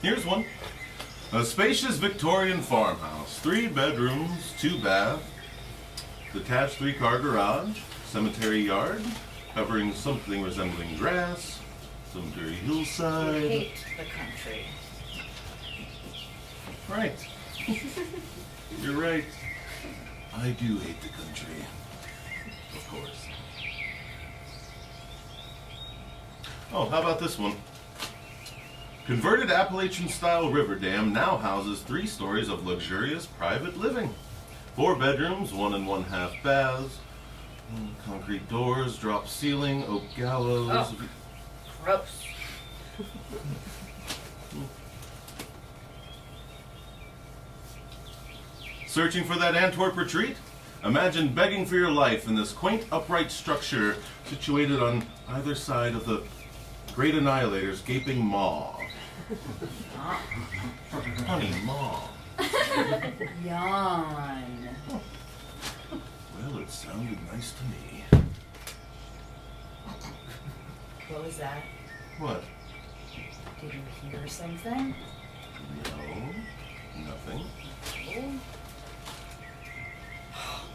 Here's one. A spacious Victorian farmhouse. 3 bedrooms, 2 baths, detached 3-car garage, cemetery yard, covering something resembling grass, some dirty hillside. You hate the country. Right. You're right. I do hate the country. Of course. Oh, how about this one? Converted Appalachian-style river dam now houses 3 stories of luxurious private living. 4 bedrooms, 1 1/2 baths, concrete doors, drop ceiling, oak gallows. Oh, gross. Searching for that Antwerp retreat? Imagine begging for your life in this quaint upright structure situated on either side of the Great Annihilator's gaping maw. Honey, maw. Yawn. Well, it sounded nice to me. What was that? What? Did you hear something? No, nothing. Oh.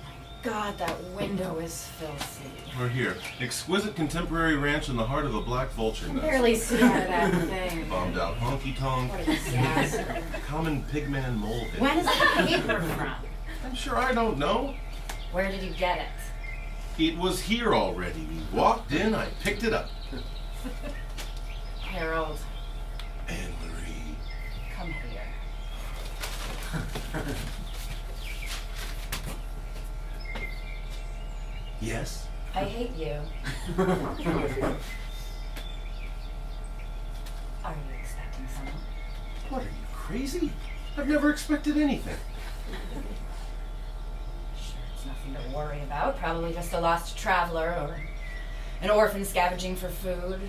God, that window is filthy. We're here. Exquisite contemporary ranch in the heart of a black vulture I can nest. barely see out of that thing. Bombed out honky tonk. What a disaster. Common pigman mole hit. When is the paper from? I'm sure I don't know. Where did you get it? It was here already. We walked in, I picked it up. Harold, Anne-Marie. come here. Yes? I hate you. Are you expecting someone? What, are you crazy? I've never expected anything. Sure, it's nothing to worry about. Probably just a lost traveler or an orphan scavenging for food.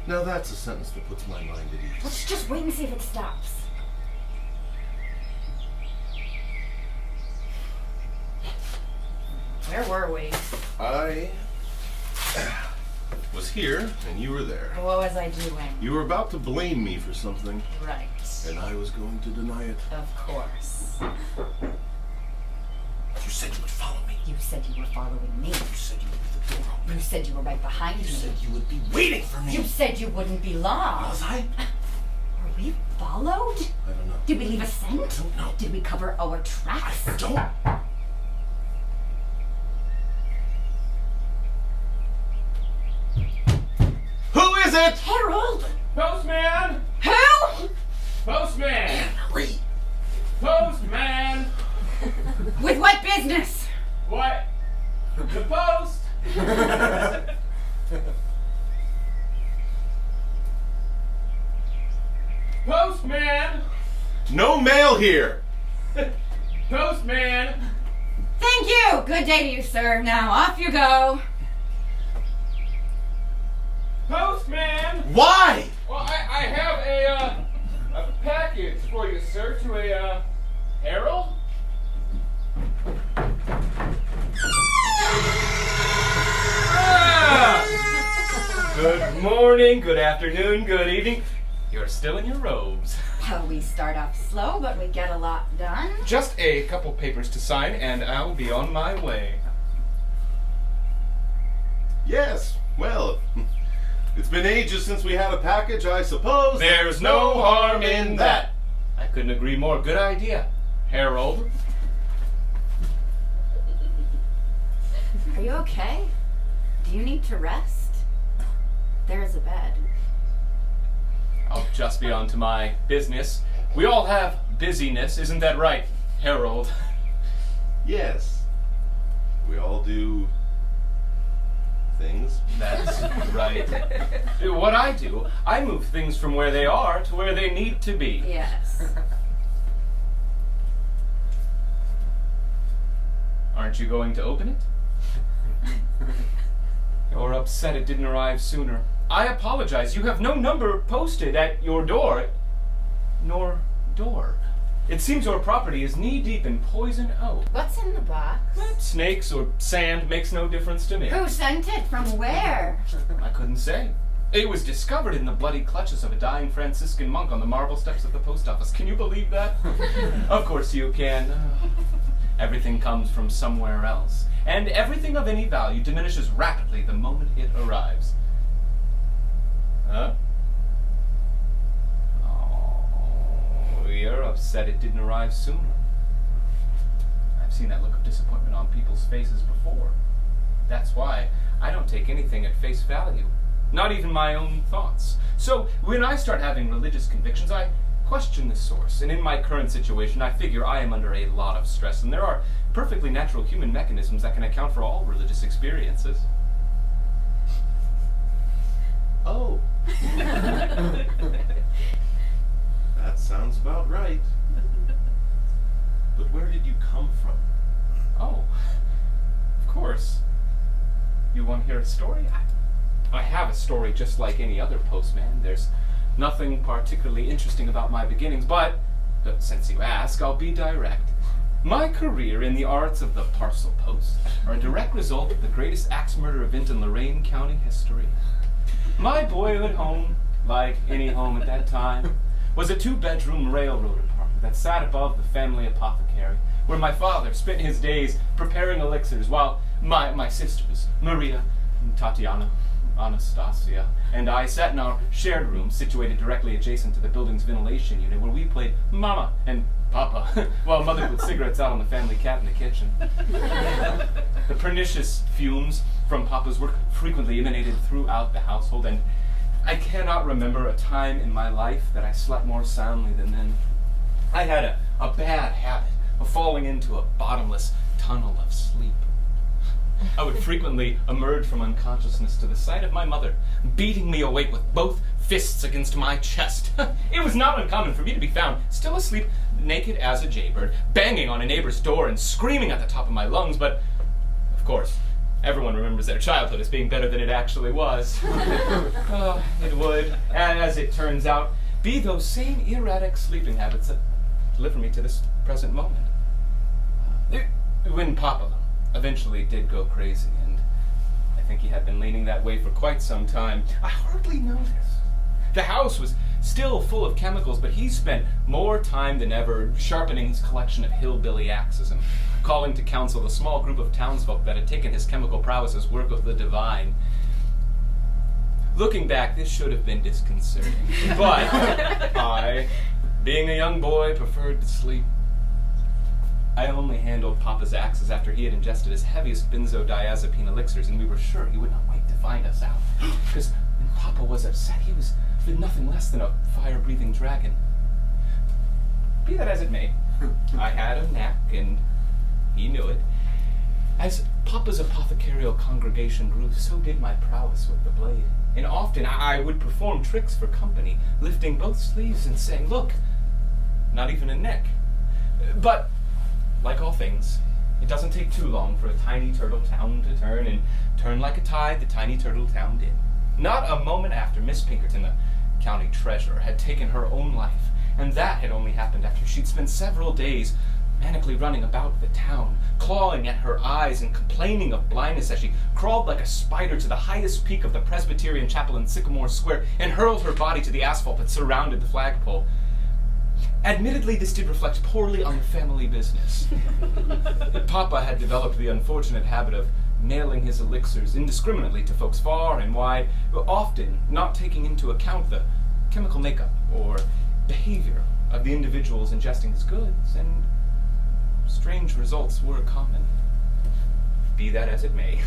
Now that's a sentence that puts my mind at ease. Let's just wait and see if it stops. Where were we? I was here, and you were there. What was I doing? You were about to blame me for something, Right. and I was going to deny it. Of course. You said you would follow me. You said you were following me. You said you would leave the door open. You said you were right behind You me. said you would be waiting for me. You said you wouldn't be long. Was I? Were we followed? I don't know. Did we leave a scent? I don't know. Did we cover our tracks? I don't. Who is it? Harold! Postman! Who? Postman! Reed. Postman! With what business? What? The post! Postman! No mail here. Postman! Thank you! Good day to you, sir. Now off you go. Postman! Why? Well, I have a package for you, sir, to a, Harold? Ah! Good morning, good afternoon, good evening. You're still in your robes. Well, we start off slow, but we get a lot done. Just a couple papers to sign, and I'll be on my way. Yes. Well, it's been ages since we had a package, I suppose. There's no harm in that. I couldn't agree more. Good idea, Harold. Are you okay? Do you need to rest? There is a bed. I'll just be on to my business. We all have busyness, isn't that right, Harold? Yes. We all do things. That's right. What I do, I move things from where they are to where they need to be. Yes. Aren't you going to open it? You're upset it didn't arrive sooner. I apologize. You have no number posted at your door. Nor door. It seems your property is knee-deep in poison oak. What's in the box? Snakes or sand makes no difference to me. Who sent it? From where? I couldn't say. It was discovered in the bloody clutches of a dying Franciscan monk on the marble steps of the post office. Can you believe that? Of course you can. Everything comes from somewhere else, and everything of any value diminishes rapidly the moment it arrives. Huh? Oh, you're upset it didn't arrive sooner. I've seen that look of disappointment on people's faces before. That's why I don't take anything at face value, not even my own thoughts. So when I start having religious convictions, I question the source. And in my current situation, I figure I am under a lot of stress, and there are perfectly natural human mechanisms that can account for all religious experiences. Oh. That sounds about right. But where did you come from? Oh, of course. You want to hear a story? I have a story just like any other postman. There's nothing particularly interesting about my beginnings, but since you ask, I'll be direct. My career in the arts of the parcel post are a direct result of the greatest axe murder event in Lorain County history. My boyhood home, like any home at that time, was a 2-bedroom railroad apartment that sat above the family apothecary, where my father spent his days preparing elixirs while my sisters, Maria, Tatiana, Anastasia, and I sat in our shared room situated directly adjacent to the building's ventilation unit where we played Mama and Papa while Mother put cigarettes out on the family cat in the kitchen. The pernicious fumes from Papa's work frequently emanated throughout the household, and I cannot remember a time in my life that I slept more soundly than then. I had a bad habit of falling into a bottomless tunnel of sleep. I would frequently emerge from unconsciousness to the sight of my mother, beating me awake with both fists against my chest. It was not uncommon for me to be found still asleep, naked as a jaybird, banging on a neighbor's door and screaming at the top of my lungs, but, of course, everyone remembers their childhood as being better than it actually was. Oh, it would, as it turns out, be those same erratic sleeping habits that deliver me to this present moment. When Papa eventually did go crazy, and I think he had been leaning that way for quite some time, I hardly noticed. The house was still full of chemicals, but he spent more time than ever sharpening his collection of hillbilly axes and calling to counsel the small group of townsfolk that had taken his chemical prowess as work of the divine. Looking back, this should have been disconcerting, but I, being a young boy, preferred to sleep. I only handled Papa's axes after he had ingested his heaviest benzodiazepine elixirs, and we were sure he would not wait to find us out. Because when Papa was upset, he was nothing less than a fire-breathing dragon. Be that as it may, I had a knack, and he knew it. As Papa's apothecarial congregation grew, so did my prowess with the blade. And often I would perform tricks for company, lifting both sleeves and saying, "Look, not even a nick." But like all things, it doesn't take too long for a tiny turtle town to turn, and turn like a tide, the tiny turtle town did. Not a moment after, Miss Pinkerton, the county treasurer, had taken her own life, and that had only happened after she'd spent several days manically running about the town, clawing at her eyes and complaining of blindness as she crawled like a spider to the highest peak of the Presbyterian chapel in Sycamore Square and hurled her body to the asphalt that surrounded the flagpole. Admittedly, this did reflect poorly on the family business. Papa had developed the unfortunate habit of mailing his elixirs indiscriminately to folks far and wide, often not taking into account the chemical makeup or behavior of the individuals ingesting his goods, and strange results were common. Be that as it may,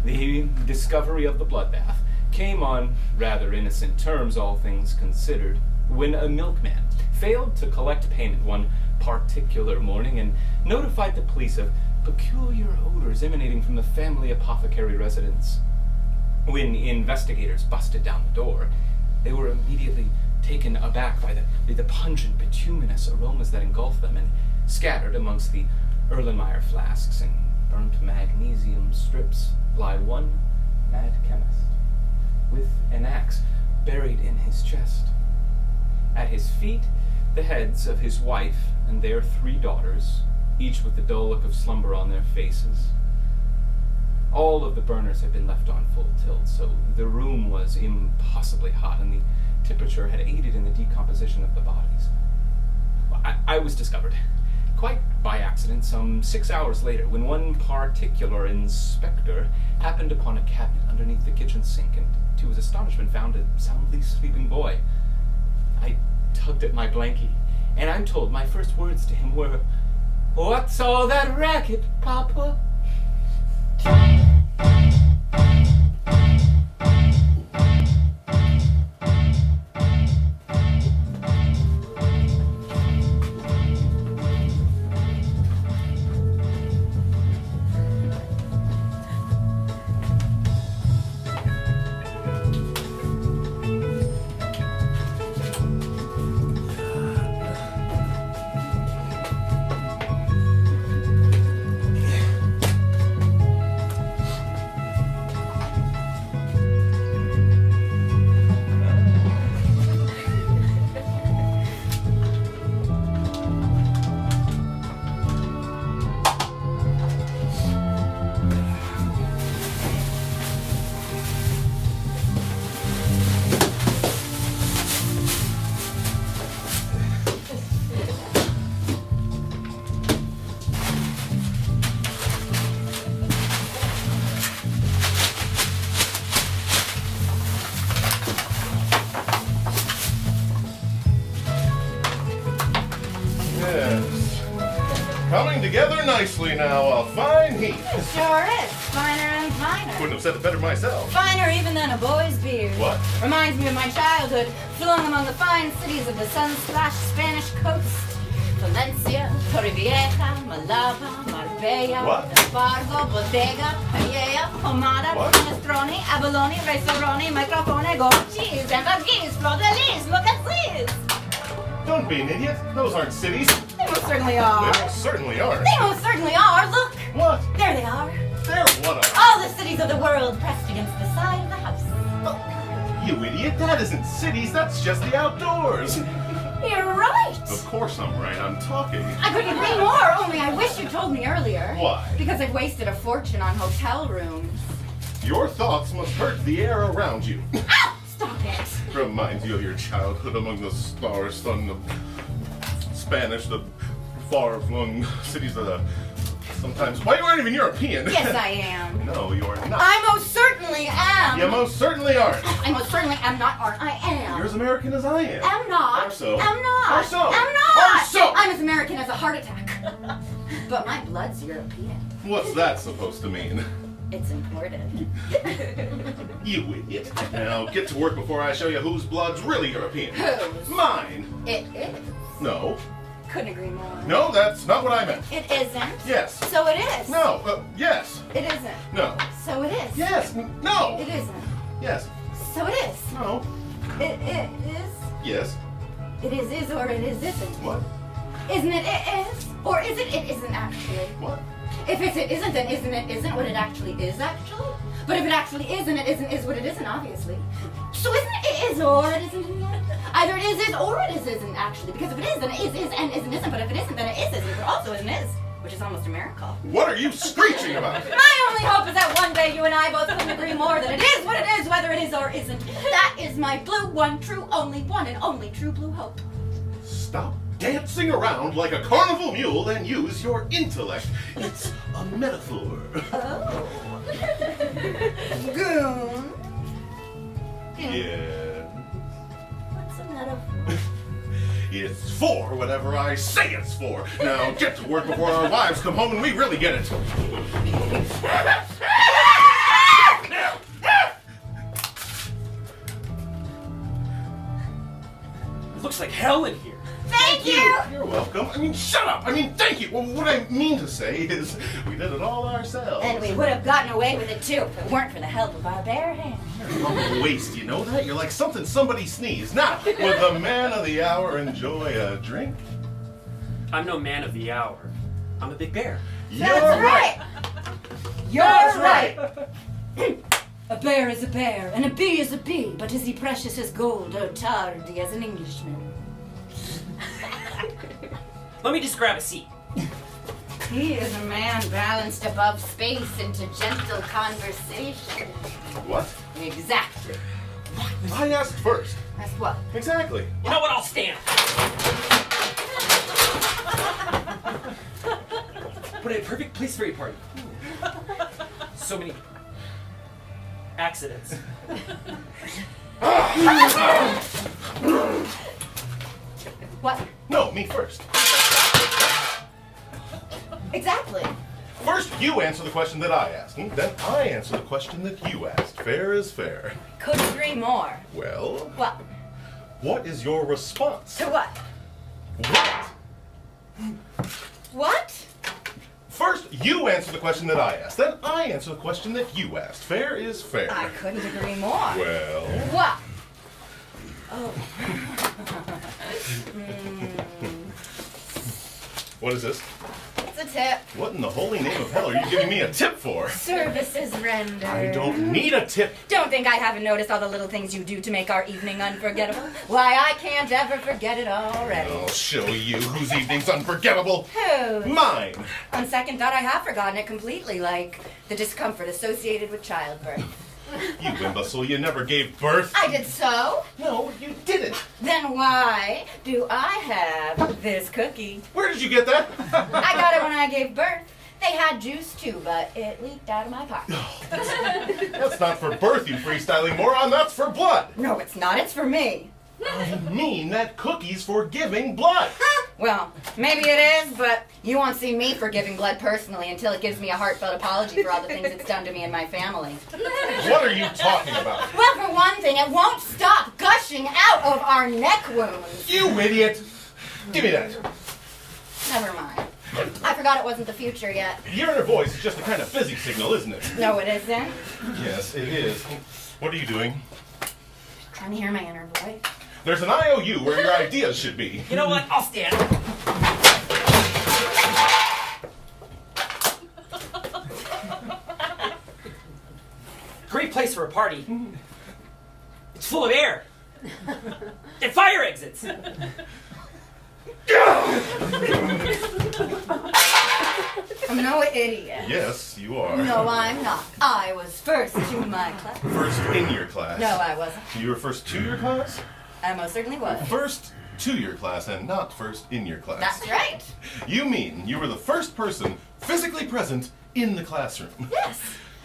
the discovery of the bloodbath came on rather innocent terms, all things considered, when a milkman failed to collect payment one particular morning and notified the police of peculiar odors emanating from the family apothecary residence. When investigators busted down the door, they were immediately taken aback by the pungent bituminous aromas that engulfed them, and scattered amongst the Erlenmeyer flasks and burnt magnesium strips lie one mad chemist, with an axe buried in his chest. At his feet, the heads of his wife and their 3 daughters, each with the dull look of slumber on their faces. All of the burners had been left on full tilt, so the room was impossibly hot, and the temperature had aided in the decomposition of the bodies. I was discovered, quite by accident, some 6 hours later, when one particular inspector happened upon a cabinet underneath the kitchen sink, and to his astonishment found a soundly sleeping boy. I tugged at my blankie, and I'm told my first words to him were, "What's all that racket, Papa?" Coming together nicely now, a fine heap. Sure is. Finer and finer. Couldn't have said it better myself. Finer even than a boy's beard. What? Reminds me of my childhood, flung among the fine cities of the sun-splashed Spanish coast. Valencia, Torrevieja, Malava, Marbella, What? Fargo, Bodega, Paella, Pomada, What? Minestrone, Abalone, Resorone, Microphone, Goat Cheese, Hamburguese, Fleur de Lis, look at these! Don't be an idiot. Those aren't cities. They most certainly They are. most certainly aren't. They most certainly are. Look, What? there they are. There what are? All the cities of the world pressed against the side of the house. You idiot. That isn't cities. That's just the outdoors. You're right. Of course I'm right. I'm talking. I couldn't agree more, only I wish you told me earlier. Why? Because I've wasted a fortune on hotel rooms. Your thoughts must hurt the air around you. Ow! Stop it. Reminds you of your childhood among the stars, son, the Spanish, the far-flung cities of the... Sometimes... Why, you aren't even European. Yes, I am. No, you are not. I most certainly am. You most certainly aren't. I most certainly am not, aren't I? Am. You're as American as I am. Am not. Or so. Am not. Or so. Am not. Or so. I'm as American as a heart attack. But my blood's European. What's that supposed to mean? It's important. You idiot. Now get to work before I show you whose blood's really European. Whose? Mine. It is. No. Couldn't agree more. No, that's not what I meant. It isn't. Yes. So it is. No. Yes. It isn't. No. So it is. Yes. No. It isn't. Yes. So it is. No. It is. Yes. It is, or it isn't. What? Isn't it is? Or is it isn't actually? What? If it's it isn't, then isn't what it actually is actually? But if it actually is, and it isn't is what it isn't, obviously. So isn't it is or it isn't? Either it is or it isn't actually. Because if it is, then it is and isn't. But if it isn't, then it isn't. But also isn't is. Which is almost a miracle. What are you screeching about? My only hope is that one day you and I both couldn't agree more that it is what it is, whether it is or isn't. That is my blue, one and only true blue hope. Stop dancing around like a carnival mule and use your intellect. It's a metaphor. Oh. Goon. Yeah. What's a metaphor? It's for whatever I say it's for. Now get to work before our wives come home and we really get it. It looks like hell in here. Thank you! You're welcome. I mean, shut up. I mean, thank you. Well, what I mean to say is we did it all ourselves. And we would have gotten away with it too if it weren't for the help of our bare hands. You're a waste, you know that? You're like something somebody sneezed. Now, would the man of the hour enjoy a drink? I'm no man of the hour. I'm a big bear. You're That's right! You're That's right! A bear is a bear, and a bee is a bee, but is he precious as gold or tardy as an Englishman? Let me just grab a seat. He is a man balanced above space into gentle conversation. What? Exactly. I asked first. That's what? Exactly. You know what? I'll stand. What a perfect place for a party. So many accidents. What? No, me first. Exactly. First, you answer the question that I asked, and then I answer the question that you asked. Fair is fair. Couldn't agree more. Well, What? what is your response? To what? What? What? First, you answer the question that I asked, then I answer the question that you asked. Fair is fair. I couldn't agree more. Well, What? Oh. what is this? It's a tip. What in the holy name of hell are you giving me a tip for? Services rendered. I don't need a tip. Don't think I haven't noticed all the little things you do to make our evening unforgettable. Why, I can't ever forget it already. I'll show you whose evening's unforgettable. Who? Mine. On second thought, I have forgotten it completely, like the discomfort associated with childbirth. You imbecile, you never gave birth. I did so. No, you didn't. Then why do I have this cookie? Where did you get that? I got it when I gave birth. They had juice too, but it leaked out of my pocket. That's not for birth, you freestyling moron. That's for blood. No, it's not. It's for me. I mean that cookie's for giving blood. Well, maybe it is, but you won't see me for giving blood personally until it gives me a heartfelt apology for all the things it's done to me and my family. What are you talking about? Well, for one thing, it won't stop gushing out of our neck wounds. You idiot. Give me that. Never mind. I forgot it wasn't the future yet. Your inner voice is just a kind of fizzy signal, isn't it? No, it isn't. Yes, it is. What are you doing? Trying to hear my inner voice. There's an IOU where your ideas should be. You know what? I'll stand. Great place for a party. It's full of air. And fire exits. I'm no idiot. Yes, you are. No, I'm not. I was first to my class. First in your class. No, I wasn't. You were first to your class? I most certainly was. First to your class and not first in your class. That's right. You mean you were the first person physically present in the classroom? Yes.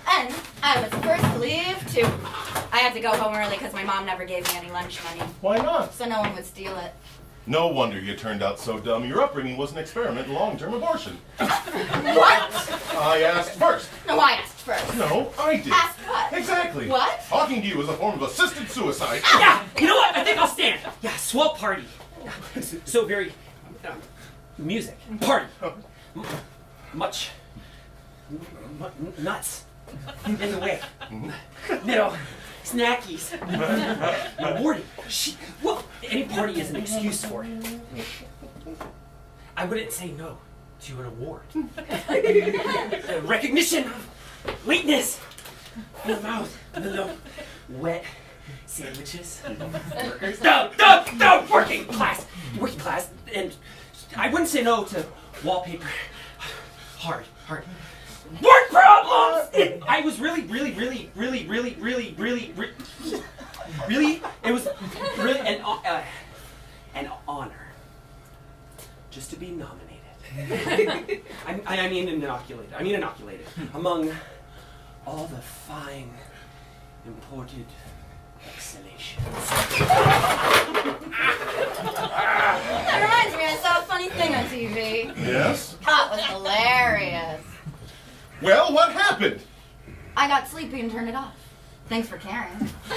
And I was first to leave too. I had to go home early because my mom never gave me any lunch money, Why not? so no one would steal it. No wonder you turned out so dumb. Your upbringing was an experiment in long-term abortion. What? I asked first. No, I asked first. No, I did. Asked what? Exactly. What? Talking to you is a form of assisted suicide. Yeah, you know what? I think I'll stand. Yeah, swell party. So very music party. Much nuts in the way. No snackies. Rewarding. Well, any party is an excuse for it. I wouldn't say no to an award. Recognition, lateness, in the mouth, the wet sandwiches, burgers. No, working class, and I wouldn't say no to wallpaper. Hard. Work problems! I was really, it was really an honor just to be nominated. I mean inoculated among all the fine imported exhalations. That reminds me, I saw a funny thing on TV. Yes? Oh, it was hilarious. Well, what happened? I got sleepy and turned it off. Thanks for caring.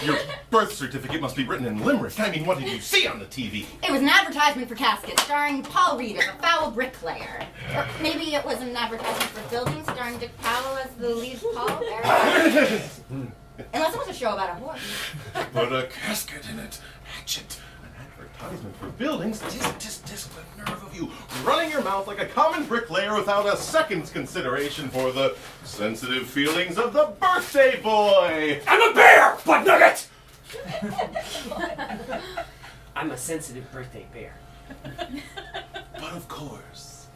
Your birth certificate must be written in Limerick. I mean, what did you see on the TV? It was an advertisement for caskets starring Paul Reed as a foul bricklayer. Or maybe it was an advertisement for buildings starring Dick Powell as the lead pallbearer. Unless it was a show about a horse. Put a casket in it. Hatchet. An advertisement for buildings. Tisk, the nerve of you. Running your mouth like a common bricklayer without a second's consideration for the sensitive feelings of the birthday boy. I'm a bear, butt nugget! I'm a sensitive birthday bear. But of course.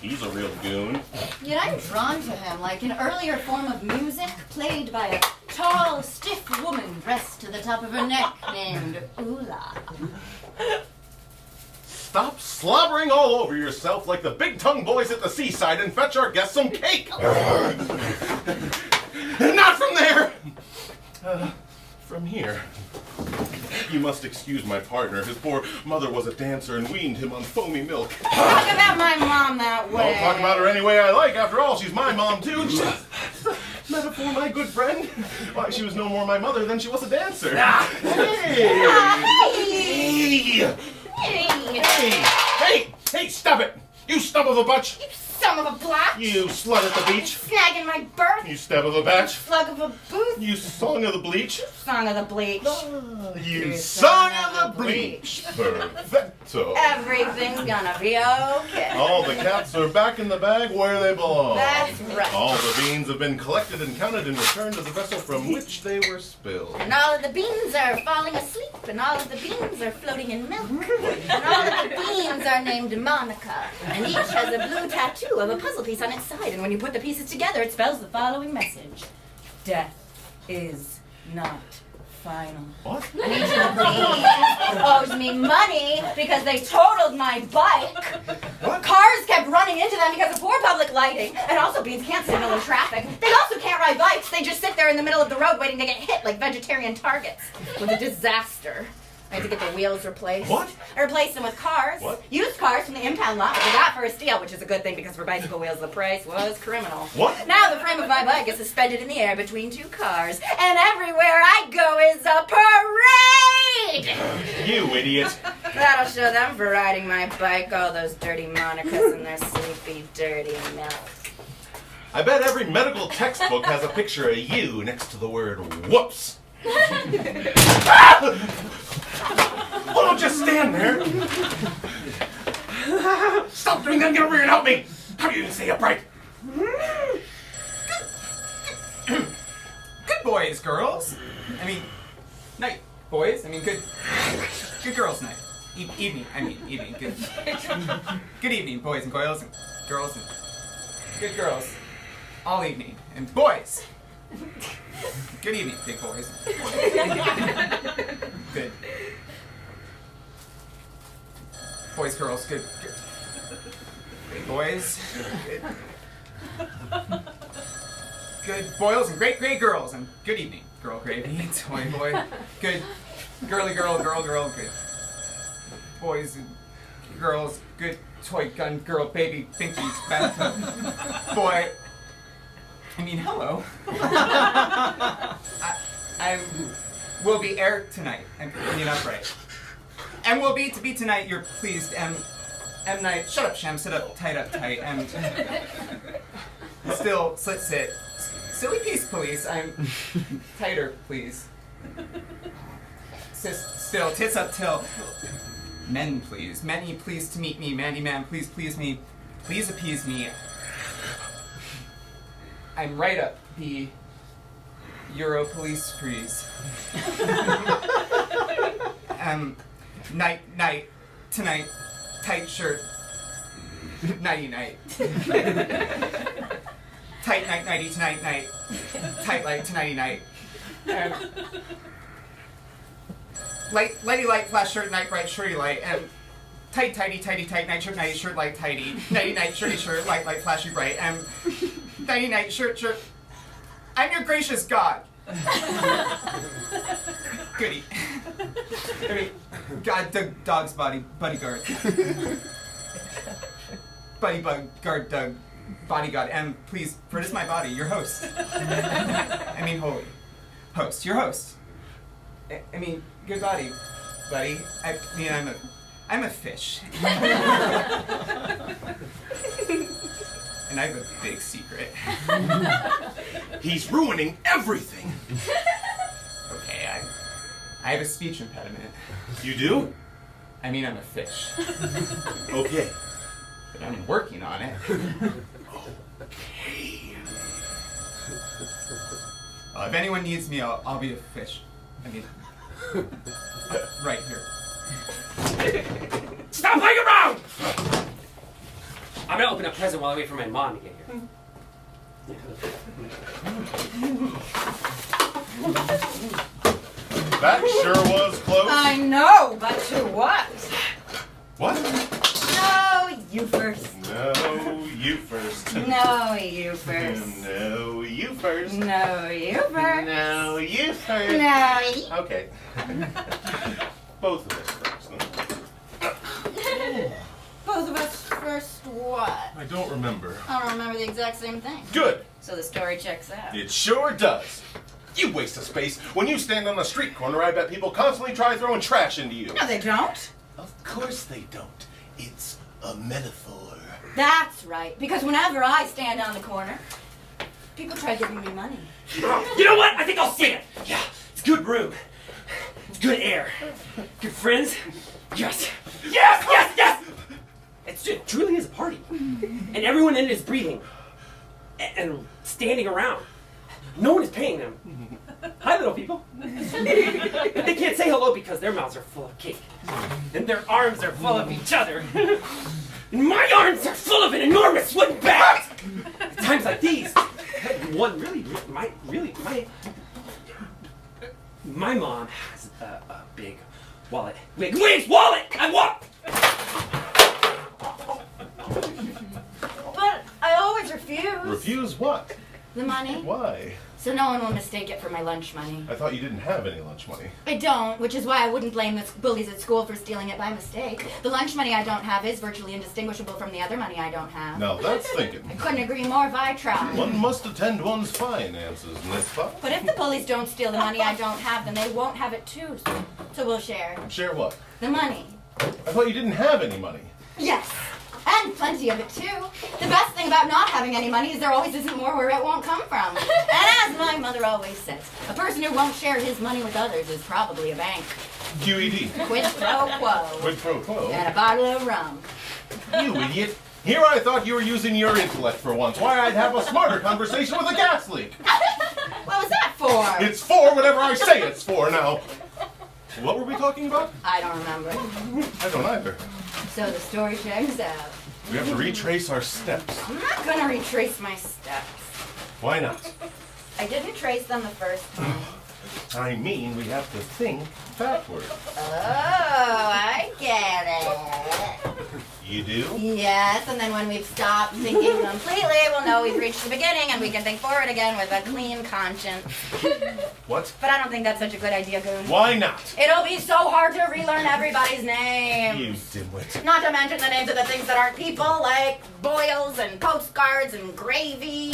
He's a real goon. Yet I'm drawn to him like an earlier form of music played by a tall, stiff woman dressed to the top of her neck named Ula. Stop slobbering all over yourself like the big-tongue boys at the seaside and fetch our guests some cake. Not from there. From here. You must excuse my partner. His poor mother was a dancer and weaned him on foamy milk. Talk about my mom that way. I'll talk about her any way I like. After all, she's my mom, too. Metaphor, my good friend. Why, she was no more my mother than she was a dancer. Hey, stop it! You stub of a butch! You son of a black! You slut at the beach! Snagging my berth! You stab of a batch! Slug of a booth! You song of the bleach! Song of the bleach! You song of the bleach! Perfecto! Everything's gonna be okay. All the cats are back in the bag where they belong. That's right. All the beans have been collected and counted and returned to the vessel from which they were spilled. And all of the beans are falling asleep, and all of the beans are floating in milk. And all of the beans are named Monica, and each has a blue tattoo of a puzzle piece on its side, and when you put the pieces together, it spells the following message. Death is not final. What? And each of the beans owes me money because they totaled my bike. What? Cars kept running into them because of poor public lighting, and also beans can't signal in traffic. They also can't ride bikes. They just sit there in the middle of the road waiting to get hit like vegetarian targets. It was a disaster. I had to get the wheels replaced. What? I replaced them with cars. What? Used cars from the impound lot, which I got for a steal, which is a good thing because for bicycle wheels the price was criminal. What? Now the frame of my bike is suspended in the air between two cars, and everywhere I go is a parade! You idiot! That'll show them for riding my bike, all those dirty Monicas and their sleepy, dirty milk. I bet every medical textbook has a picture of you next to the word whoops. Oh, don't just stand there. Stop doing that. Get over here and help me. How do you even stay upright? Good boys, girls. I mean, night, boys. I mean, good girls' night. Evening. Good. Good evening, boys and girls and girls and good girls. All evening and boys. Good evening, big boys. Good. Boys, girls, good. Great boys. Good boils and great girls. And good evening, girl gravy, toy boy. Good girly girl, good. Boys and girls, good toy gun, girl, baby, binky, bathtub. Boy. I mean, hello. I will be air tonight. I mean, upright. And will be to be tonight, you're pleased, M Night. Shut up, Shem. Sit up, tight, and still, sit. Silly peace, police. I'm tighter, please. Still, tits up till. Men, please. Many, please to meet me. Mandy man, please me. Please appease me. I'm right up the Euro police freeze. Night, tonight, tight shirt, nighty. Tight nighty tonight, night, tight light tonighty night. Lighty light, flash shirt, night bright, shirty light, and tight night shirt, light tighty, nighty night, shirty shirt, light flashy bright, and nighty night, shirt. I'm your gracious God. Goody. I mean, God, dog's bodyguard. Bodyguard, bodyguard, and please, for it is my body, your host. I mean, holy. Host, your host. I mean, good body, buddy. I mean, I'm a fish. And I have a big secret. He's ruining everything. Okay, I have a speech impediment. You do? I mean, I'm a fish. Okay. But I'm working on it. Okay. If anyone needs me, I'll be a fish. I mean, right here. Stop playing around! I'm gonna open a present while I wait for my mom to get here. That sure was close. I know, but to what? What? No, you first. No, you first. No, you first. No, you first. No, you first. No, you first. No, you. Okay. Both of us first. Both of us first what? I don't remember. I don't remember the exact same thing. Good. So the story checks out. It sure does. You waste of space. When you stand on a street corner, I bet people constantly try throwing trash into you. No, they don't. Of course they don't. It's a metaphor. That's right. Because whenever I stand on the corner, people try giving me money. You know what? I think I'll see it. Yeah, it's good room. It's good air. Good friends. Yes. Yes, yes, yes! It truly is a party. And everyone in it is breathing. And standing around. No one is paying them. Hi, little people. But they can't say hello because their mouths are full of cake. And their arms are full of each other. And my arms are full of an enormous wooden bat! At times like these, one my mom has a big wallet. Wig's wallet! I want! But I always refuse. Refuse what? The money. Why? So no one will mistake it for my lunch money. I thought you didn't have any lunch money. I don't, which is why I wouldn't blame the bullies at school for stealing it by mistake. The lunch money I don't have is virtually indistinguishable from the other money I don't have. Now that's thinking. I couldn't agree more if I tried. One must attend one's finances, n'est-ce But if the bullies don't steal the money I don't have, then they won't have it too. So we'll share. Share what? The money. I thought you didn't have any money. Yes. And plenty of it too. The best thing about not having any money is there always isn't more where it won't come from. And as my mother always says, a person who won't share his money with others is probably a bank. QED. Quid pro quo. Quid pro quo. And a bottle of rum. You idiot. Here I thought you were using your intellect for once. Why I'd have a smarter conversation with a gas leak. What was that for? It's for whatever I say it's for now. What were we talking about? I don't remember. I don't either. So the story checks out. We have to retrace our steps. I'm not gonna retrace my steps. Why not? I didn't trace them the first time. I mean, we have to think backward. Oh, I get it. You do? Yes, and then when we've stopped thinking completely, we'll know we've reached the beginning and we can think forward again with a clean conscience. What? But I don't think that's such a good idea, Goon. Why not? It'll be so hard to relearn everybody's names. You dimwit. Not to mention the names of the things that aren't people, like boils and postcards and gravy.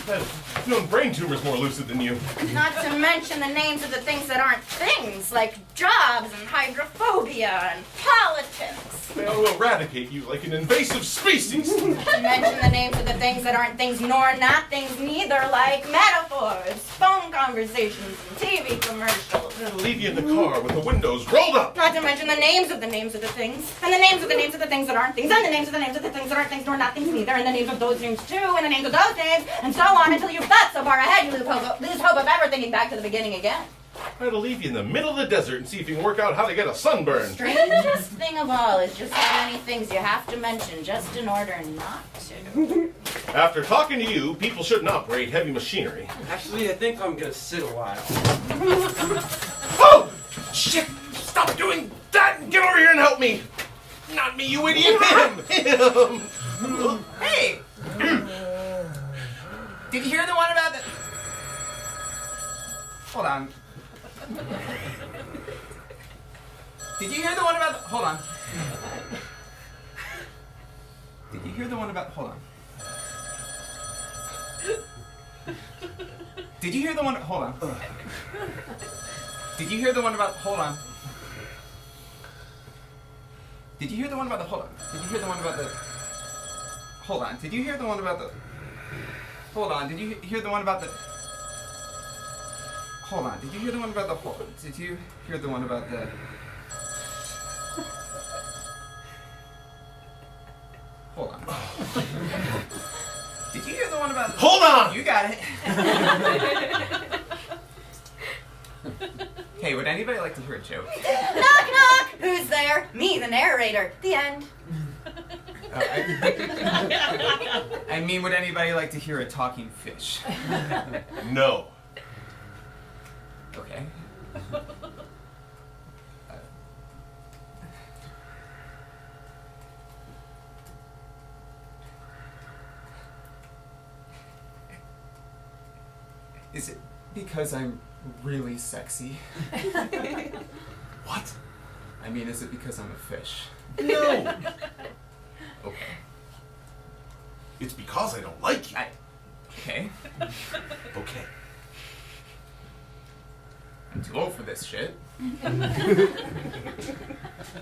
I've known brain tumors more lucid than you. Not to mention the names of the things that aren't things, like jobs and hydrophobia and politics. They'll eradicate you like an invasive species. Not to mention the names of the things that aren't things nor not things neither, like metaphors, phone conversations, and TV commercials. They'll leave you in the car with the windows rolled up. Not to mention the names of the names of the things, and the names of the names of the things that aren't things, and the names of the names of the things that aren't things nor not things neither, and the names of those names too, and the names of those names, and so on until you've got so far ahead you lose hope of ever thinking back to the beginning again. I'll leave you in the middle of the desert and see if you can work out how to get a sunburn. Strangest thing of all is just how many things you have to mention just in order not to. After talking to you, people shouldn't operate heavy machinery. Actually, I think I'm gonna sit a while. Oh! Shit! Stop doing that and get over here and help me! Not me, you idiot! Him! Hey! Did you hear the one about the... Hold on. Did you hear the one about the... Hold on. Did you hear the one about... Hold on. Did you hear the one... Hold on. Did you hear the one about... Hold on. Did you hear the one about the... Hold on. Did you hear the one about the... Hold on. Did you hear the one about the... Hold on. Did you hear the one about the... Hold on. Did you hear the one about the... Hold on. Did you hear the one about the... Hold on. Did you hear the one about the... Hold on! You got it. Hey, would anybody like to hear a joke? Knock knock! Who's there? Me, the narrator. The end. I mean, would anybody like to hear a talking fish? No. Okay. Is it because I'm really sexy? What? I mean, is it because I'm a fish? No. Okay. It's because I don't like you. Okay. Okay. I'm too old for this shit.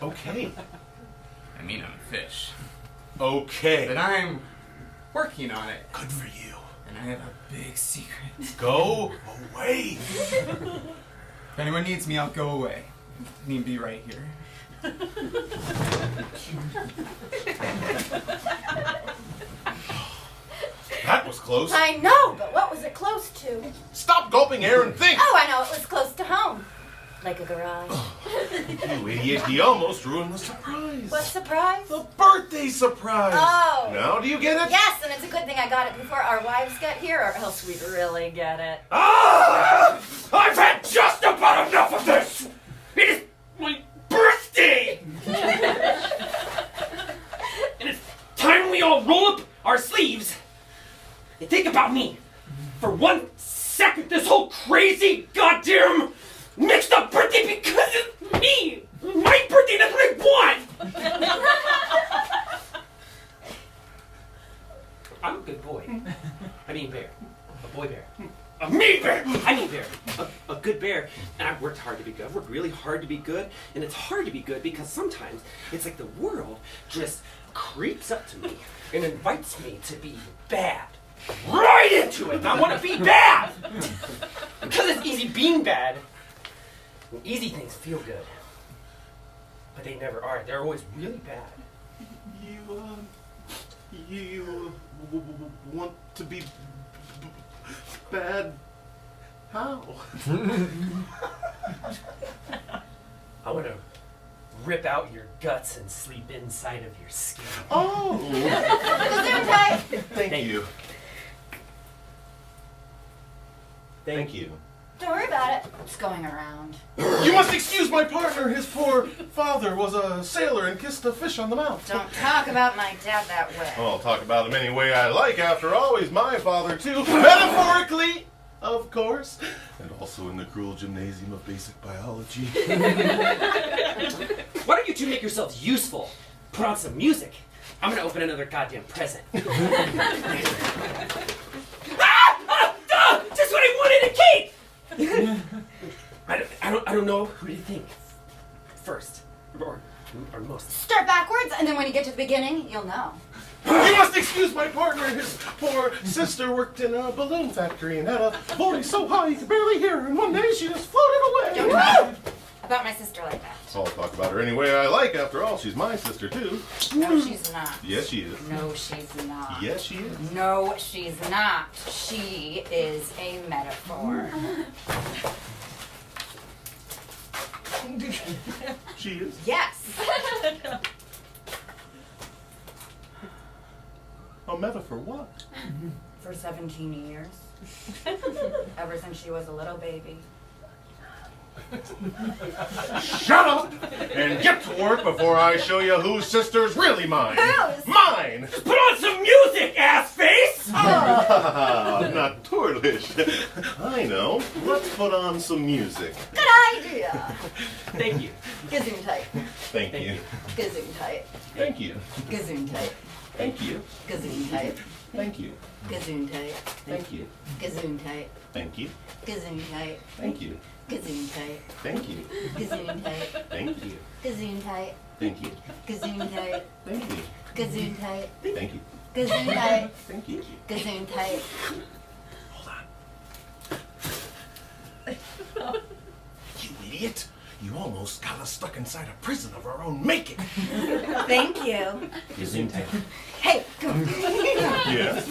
Okay. I mean, I'm a fish. Okay. But I'm working on it. Good for you. And I have a big secret. Go away. If anyone needs me, I'll go away. I need to be right here. That was close. I know, but what was it close to? Stop gulping air and think. Oh, I know, it was close to home. Like a garage. You idiot, he almost ruined the surprise. What surprise? The birthday surprise. Oh. Now do you get it? Yes, and it's a good thing I got it before our wives got here, or else we'd really get it. Ah! I've had just about enough of this! It is my birthday! And it's time we all roll up our sleeves and think about me. For 1 second, this whole crazy goddamn mixed up birthday because it's me! My birthday, that's what I want! I'm a good boy. I mean bear. A boy bear. A me bear! I mean bear. A good bear. And I've worked hard to be good. I've worked really hard to be good. And it's hard to be good because sometimes it's like the world just creeps up to me and invites me to be bad. Right into it! And I want to be bad! Because it's easy being bad. And easy things feel good. But they never are. They're always really bad. You want to be bad? How? I want to rip out your guts and sleep inside of your skin. Oh! Gesundheit. Thank you. Thank you. Don't worry about it. It's going around. You must excuse my partner. His poor father was a sailor and kissed a fish on the mouth. Don't talk about my dad that way. I'll talk about him any way I like. After all, he's my father too. Metaphorically, of course. And also in the cruel gymnasium of basic biology. Why don't you two make yourselves useful? Put on some music. I'm gonna open another goddamn present. Just what I wanted, a cake! I don't know who to think first or most. Start backwards, and then when you get to the beginning, you'll know. You must excuse my partner. His poor sister worked in a balloon factory and had a voice so high you could barely hear her. And one day she just floated away. Don't talk about my sister like that. I'll talk about her any way I like. After all, she's my sister too. No, she's not. Yes, she is. No, she's not. Yes, she is. No, she's not. She is a metaphor. She is. Yes. A metaphor what? For 17 years. Ever since she was a little baby. Shut up and get to work before I show you whose sister's really mine. Whose? Mine. Put on some music, ass face! Not tourlish. I know. Let's put on some music. Good idea. Thank you. Gesundheit. Thank you. Gesundheit. Thank you. Gesundheit. Thank you. Gesundheit. Thank you. Gesundheit. Thank you. Gesundheit. Thank you. Gesundheit. Thank you. Gesundheit. Thank you. Gesundheit. Thank you. Gesundheit. Thank you. Gesundheit. Thank you. Gesundheit. Thank you. Gesundheit. Thank you. Gesundheit. Hold on. You idiot. You almost got us stuck inside a prison of our own making. Thank you. Gesundheit. Hey, come. Yes?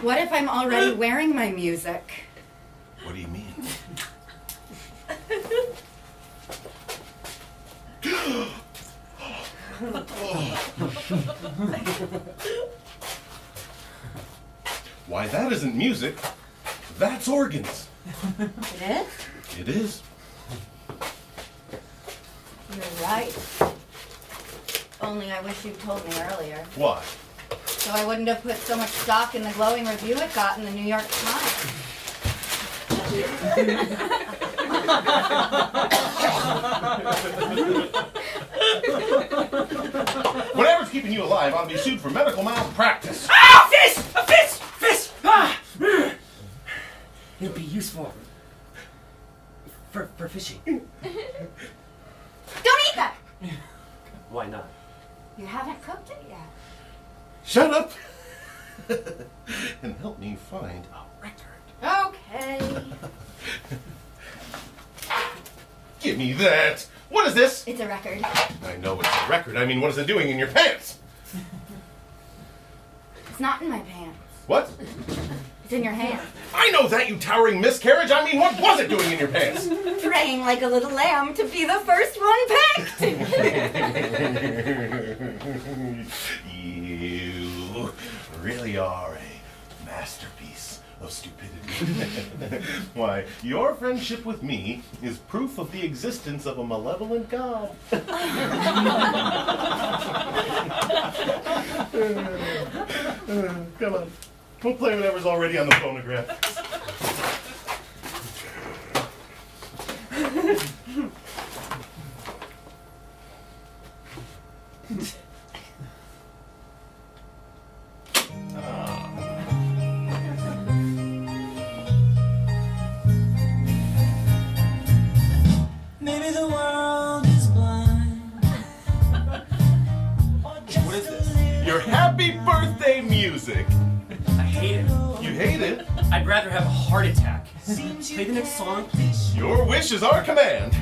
What if I'm already wearing my music? What do you mean? Why, that isn't music. That's organs. It is? It is. You're right. Only I wish you'd told me earlier. Why? So I wouldn't have put so much stock in the glowing review it got in the New York Times. Whatever's keeping you alive ought to be sued for medical malpractice. Ah! Fish! A fish! Fish! Ah! It'll be useful for fishing. Don't eat that! Why not? You haven't cooked it yet. Shut up! And help me find a record. Okay. Give me that! What is this? It's a record. I know it's a record. I mean, what is it doing in your pants? It's not in my pants. What? It's in your hand. I know that, you towering miscarriage! I mean, what was it doing in your pants? Praying like a little lamb to be the first one picked. You really are a masterpiece of stupidity. Why, your friendship with me is proof of the existence of a malevolent god. Come on. We'll play whatever's already on the phonograph. Maybe the world is blind. What is this? Your happy birthday music. I hate it. You hate it? I'd rather have a heart attack. Play the next song, please. Your wish is our command.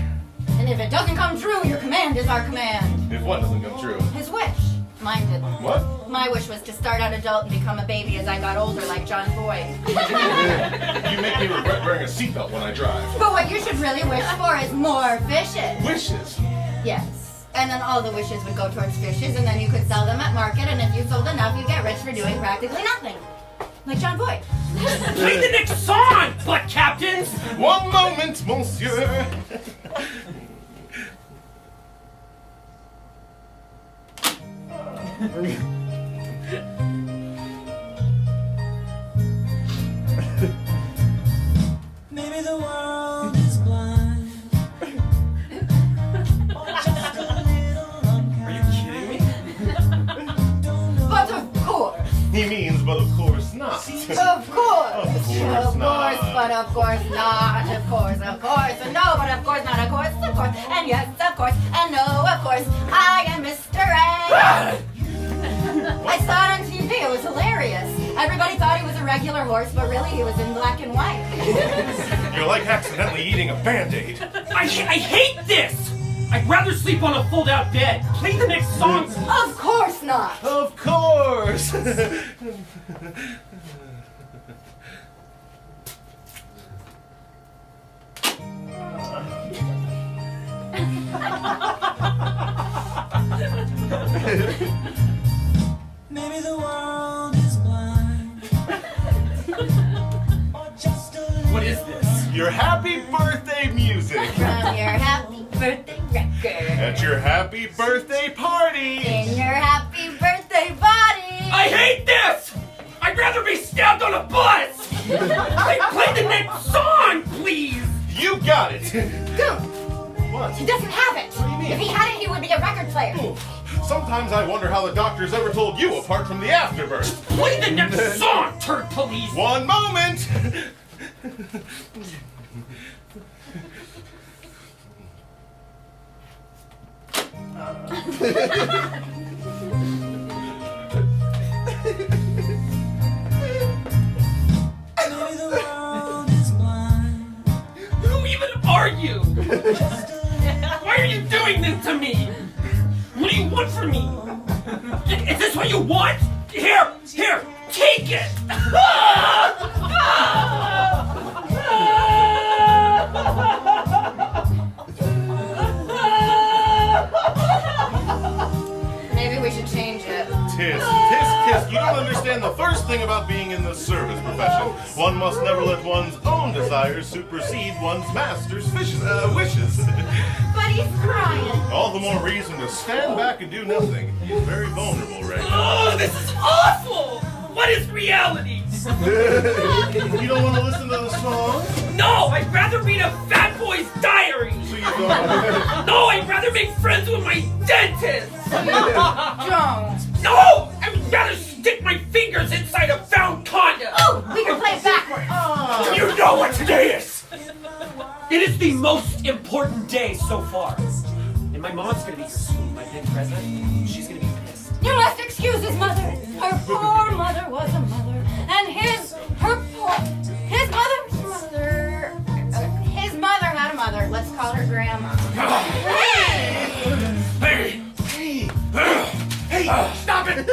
And if it doesn't come true, your command is our command. If what doesn't come true? His wish. Mine didn't. What? My wish was to start out adult and become a baby as I got older like John Boyd. You make me regret wearing a seatbelt when I drive. But what you should really wish for is more fishes. Wishes? Yes. And then all the wishes would go towards fishes, and then you could sell them at market, and if you sold enough, you get rich for doing practically nothing. Like John Boyd. Play the next song, butt captains! One moment, monsieur. Maybe the world is blind. Or just a little Are you kidding me? But of course. He means, but of course not. Of course. Of course not. But of course not. Of course, and no, but of course not. Of course, and yes, of course, and no, of course. I am Mr. A. I saw it on TV. It was hilarious. Everybody thought he was a regular horse, but really he was in black and white. You're like accidentally eating a Band-Aid. I hate this! I'd rather sleep on a fold-out bed. Play the next song. Of course not. Of course. Maybe the world is blind. Or just a What is this? Your happy birthday music. From your happy birthday record. At your happy birthday party. In your happy birthday body. I hate this! I'd rather be stabbed on a bus! Play the next song, please! You got it. Go. What? He doesn't have it. What do you mean? If he had it, he would be a record player. Ooh, sometimes I wonder how the doctors ever told you apart from the afterbirth. Play the next song, turd police! One moment. maybe the world is blind. Who even are you? Why are you doing this to me? What do you want from me? Is this what you want? Here, take it! Maybe we should change it. One must never let one's own desires supersede one's master's wishes. But he's crying. All the more reason to stand back and do nothing. He's very vulnerable right now. Oh, this is awful! What is reality? You don't want to listen to the song? No, I'd rather read a fat boy's diary. So you don't. No, I'd rather make friends with my dentist. Don't. No, I would rather stick my fingers inside a found condom. Oh, we can play it backwards. You know what today is? It is the most important day so far. And my mom's gonna be here soon, my big present. She's gonna be pissed. You must excuse his mother. Her poor mother was a mother. And his mother had a mother. Let's call her grandma. Hey! Hey! Stop it!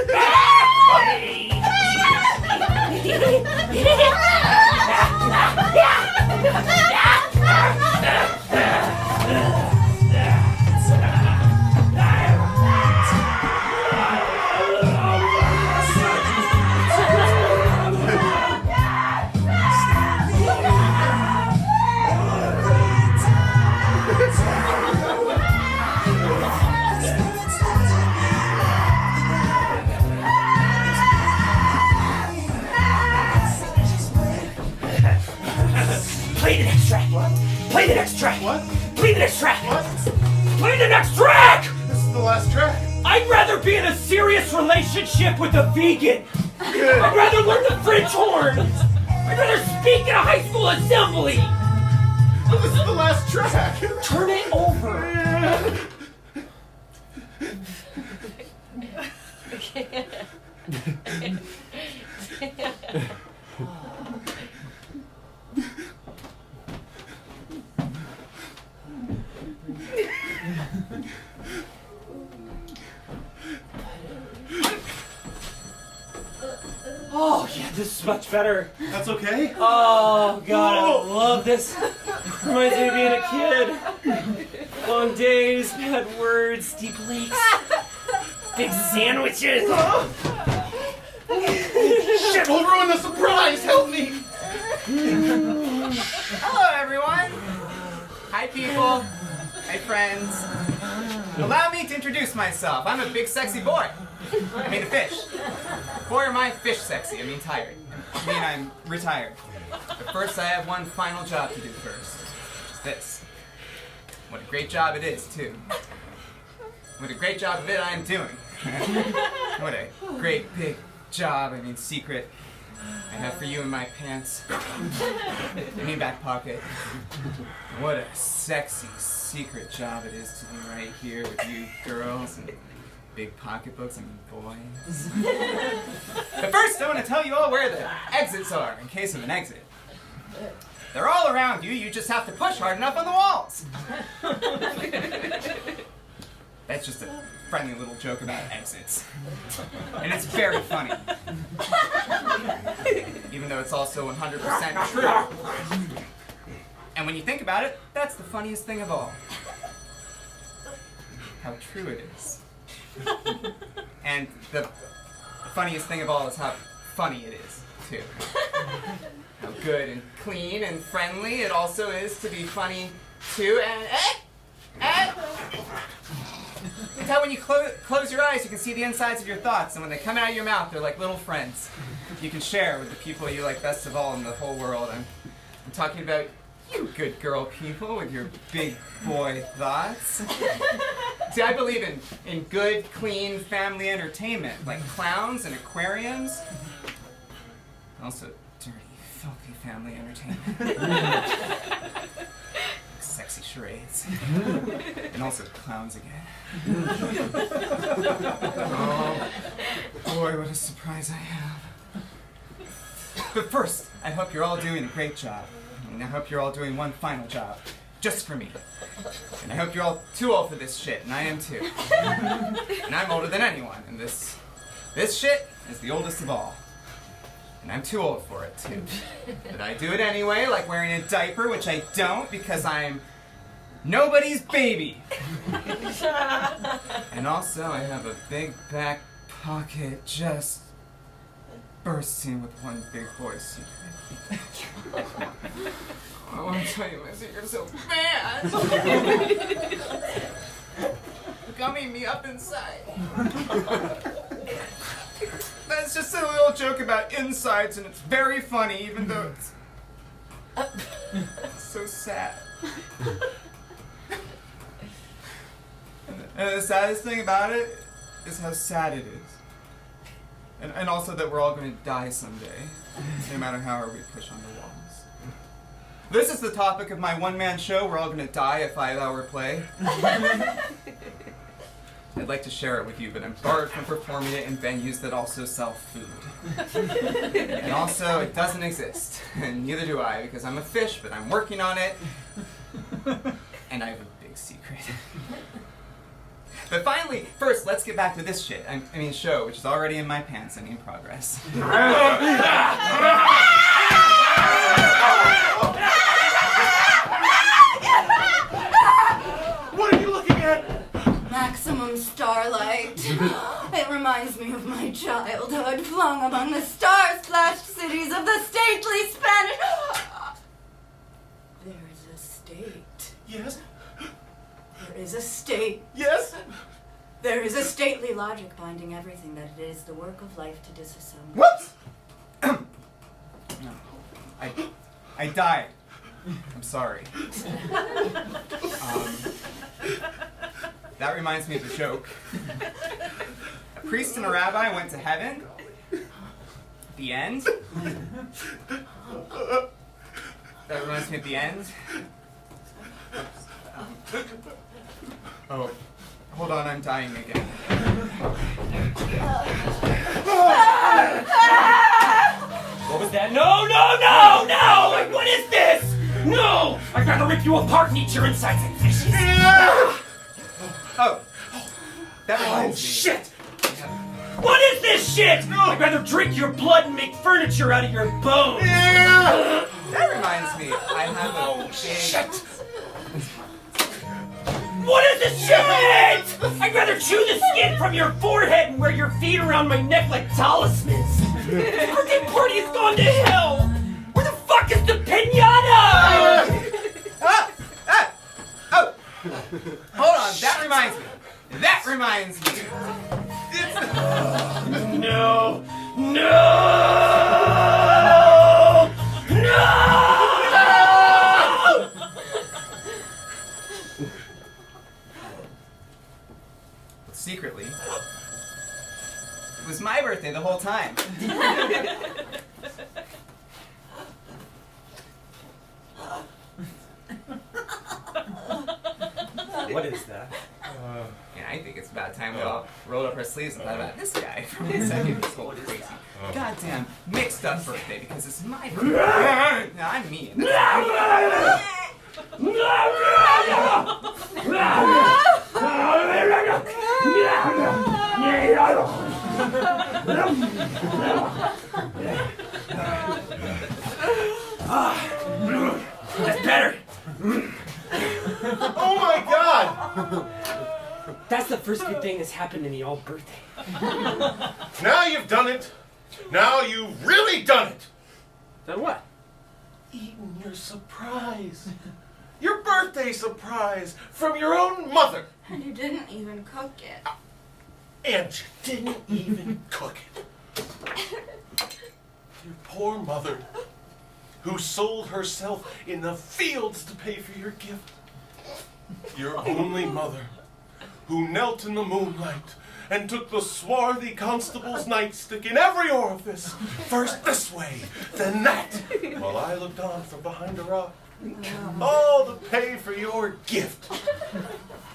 Play the next track. Play the next track. What? Play the next track. What? Play the next track. This is the last track. I'd rather be in a serious relationship with a vegan. I'd rather learn the French horn. I'd rather speak in a high school assembly. This is the last track. Turn it over. Oh, yeah, this is much better. That's okay. Oh, God, I love this. Reminds me of being a kid. Long days, bad words, deep lakes, big sandwiches. Shit, we'll ruin the surprise. Help me. Hello, everyone. Hi, people. Hi, friends. Allow me to introduce myself. I'm a big, sexy boy. I mean a fish. Boy, am I fish sexy. I mean tired. I mean I'm retired. But first, I have one final job to do first. It's this. What a great job it is, too. What a great job of it I am doing. What a great, big job, I mean secret, I have for you in my pants. In my back pocket. What a sexy, secret job it is to be right here with you girls and big pocketbooks and boys. But first, I want to tell you all where the exits are in case of an exit. They're all around you. You just have to push hard enough on the walls. That's just a friendly little joke about exits. And it's very funny. Even though it's also 100% true. And when you think about it, that's the funniest thing of all. How true it is. And the funniest thing of all is how funny it is, too. How good and clean and friendly it also is to be funny, too. And it's how when you close your eyes, you can see the insides of your thoughts, and when they come out of your mouth, they're like little friends you can share with the people you like best of all in the whole world. I'm talking about you good girl people with your big boy thoughts. See, I believe in good, clean family entertainment, like clowns and aquariums. Also dirty, filthy family entertainment. Sexy charades. And also clowns again. Oh, boy, what a surprise I have. But first, I hope you're all doing a great job. And I hope you're all doing one final job. Just for me. And I hope you're all too old for this shit, and I am too. And I'm older than anyone, and this shit is the oldest of all. And I'm too old for it, too. But I do it anyway, like wearing a diaper, which I don't because I'm nobody's baby. And also, I have a big back pocket just bursts in with one big voice. I want to tell you my secret so bad. Gumming me up inside. That's just a little joke about insides, and it's very funny, even though it's so sad. And the saddest thing about it is how sad it is. And also that we're all going to die someday, no matter how hard we push on the walls. This is the topic of my one-man show, We're All Going to Die, a 5-hour play. I'd like to share it with you, but I'm barred from performing it in venues that also sell food. And also, it doesn't exist. And neither do I, because I'm a fish, but I'm working on it. And I have a big secret. But finally, first, let's get back to this shit. I mean, show, which is already in my pants and in progress. What are you looking at? Maximum starlight. It reminds me of my childhood, flung among the star-splashed cities of the stately Spanish. There is a state. Yes? There is a state. Yes? There is a stately logic binding everything that it is the work of life to disassemble. What? No. I died. I'm sorry. That reminds me of a joke. A priest and a rabbi went to heaven. The end. That reminds me of the end. Oh, hold on, I'm dying again. What was that? No! Like, what is this? No! I'd rather rip you apart and eat your insides and fishes. Oh, that reminds me. Shit! What is this shit? I'd rather drink your blood and make furniture out of your bones. That reminds me. I have a big... Shit! What is this shit? I'd rather chew the skin from your forehead and wear your feet around my neck like talismans. This birthday party has gone to hell. Where the fuck is the pinata? Oh! Hold on, that reminds me. No! Secretly, it was my birthday the whole time. What is that? And I think it's about time we all rolled up our sleeves and thought about this guy from the second this whole crazy, goddamn mixed up birthday because it's my birthday. No, I'm mean. That's better. Oh my God! That's the first good thing that's happened to me all birthday. Now you've done it. Now you've really done it. Then what? Eaten your surprise. Your birthday surprise from your own mother. And you didn't even cook it. And you didn't even cook it. Your poor mother, who sold herself in the fields to pay for your gift. Your only mother, who knelt in the moonlight and took the swarthy constable's nightstick in every orifice, first this way, then that, while I looked on from behind a rock. All to pay for your gift.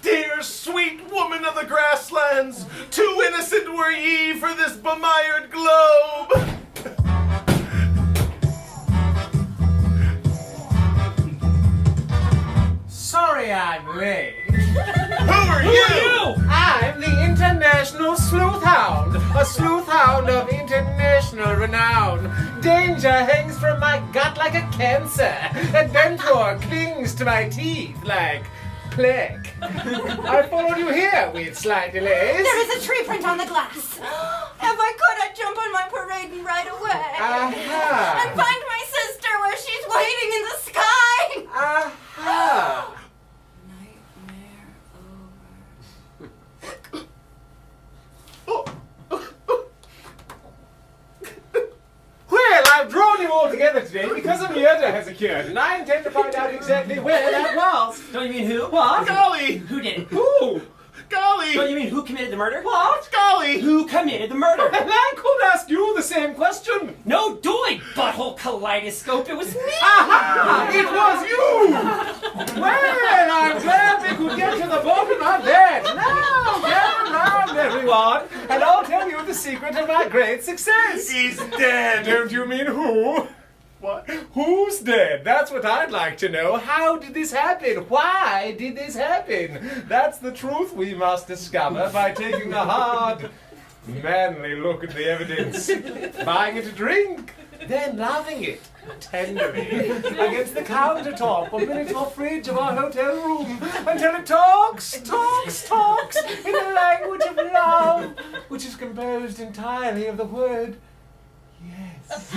Dear sweet woman of the grasslands, too innocent were ye for this bemired globe. Sorry I'm late. Who are you? I'm the International Sleuth Hound, a sleuth hound of international renown. Danger hangs from my gut like a cancer. Adventure clings to my teeth like plague. I followed you here with slight delays. There is a tree print on the glass. If I could, I'd jump on my parade right away. Aha. And find my sister where she's waiting in the sky. Aha. Nightmare Well, I've drawn you all together today because a murder has occurred, and I intend to find out exactly where that was. Don't you mean who? What? Golly! Who did it? Who? Golly! Don't you mean who committed the murder? What? Golly! Who committed the murder? And I could ask you the same question. No doing, butthole kaleidoscope. It was me. Aha! It was you! Well, I'm glad we could get to the bottom of that. Now, gather round, everyone, and I'll tell you the secret of my great success. He's dead! Don't you mean who? What? Who's dead? That's what I'd like to know. How did this happen? Why did this happen? That's the truth we must discover by taking a hard, manly look at the evidence, buying it a drink, then loving it tenderly against the countertop or miniature fridge of our hotel room until it talks in the language of love, which is composed entirely of the word yes.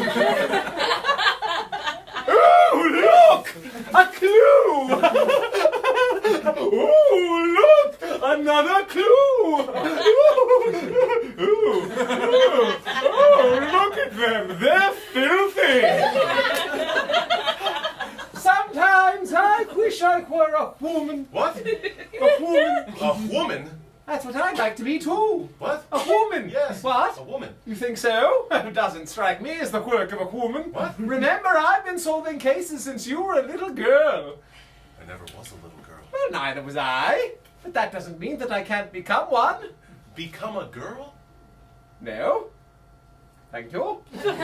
Oh, look! A clue! Oh, look! Another clue! Oh, look at them! They're filthy! Sometimes I wish I were a woman. What? A woman. A woman? That's what I'd like to be too. What? A woman. Yes. What? A woman. You think so? It doesn't strike me as the work of a woman. What? Remember, I've been solving cases since you were a little girl. I never was a little girl. Well, neither was I. But that doesn't mean that I can't become one. Become a girl? No. Thank you. Maybe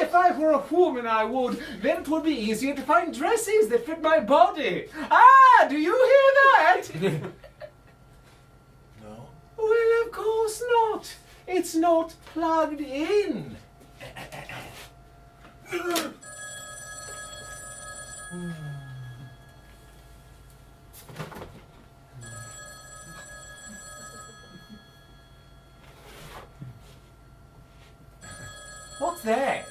if I were a woman, I would. Then it would be easier to find dresses that fit my body. Ah, do you hear that? No. Well, of course not. It's not plugged in. What's that?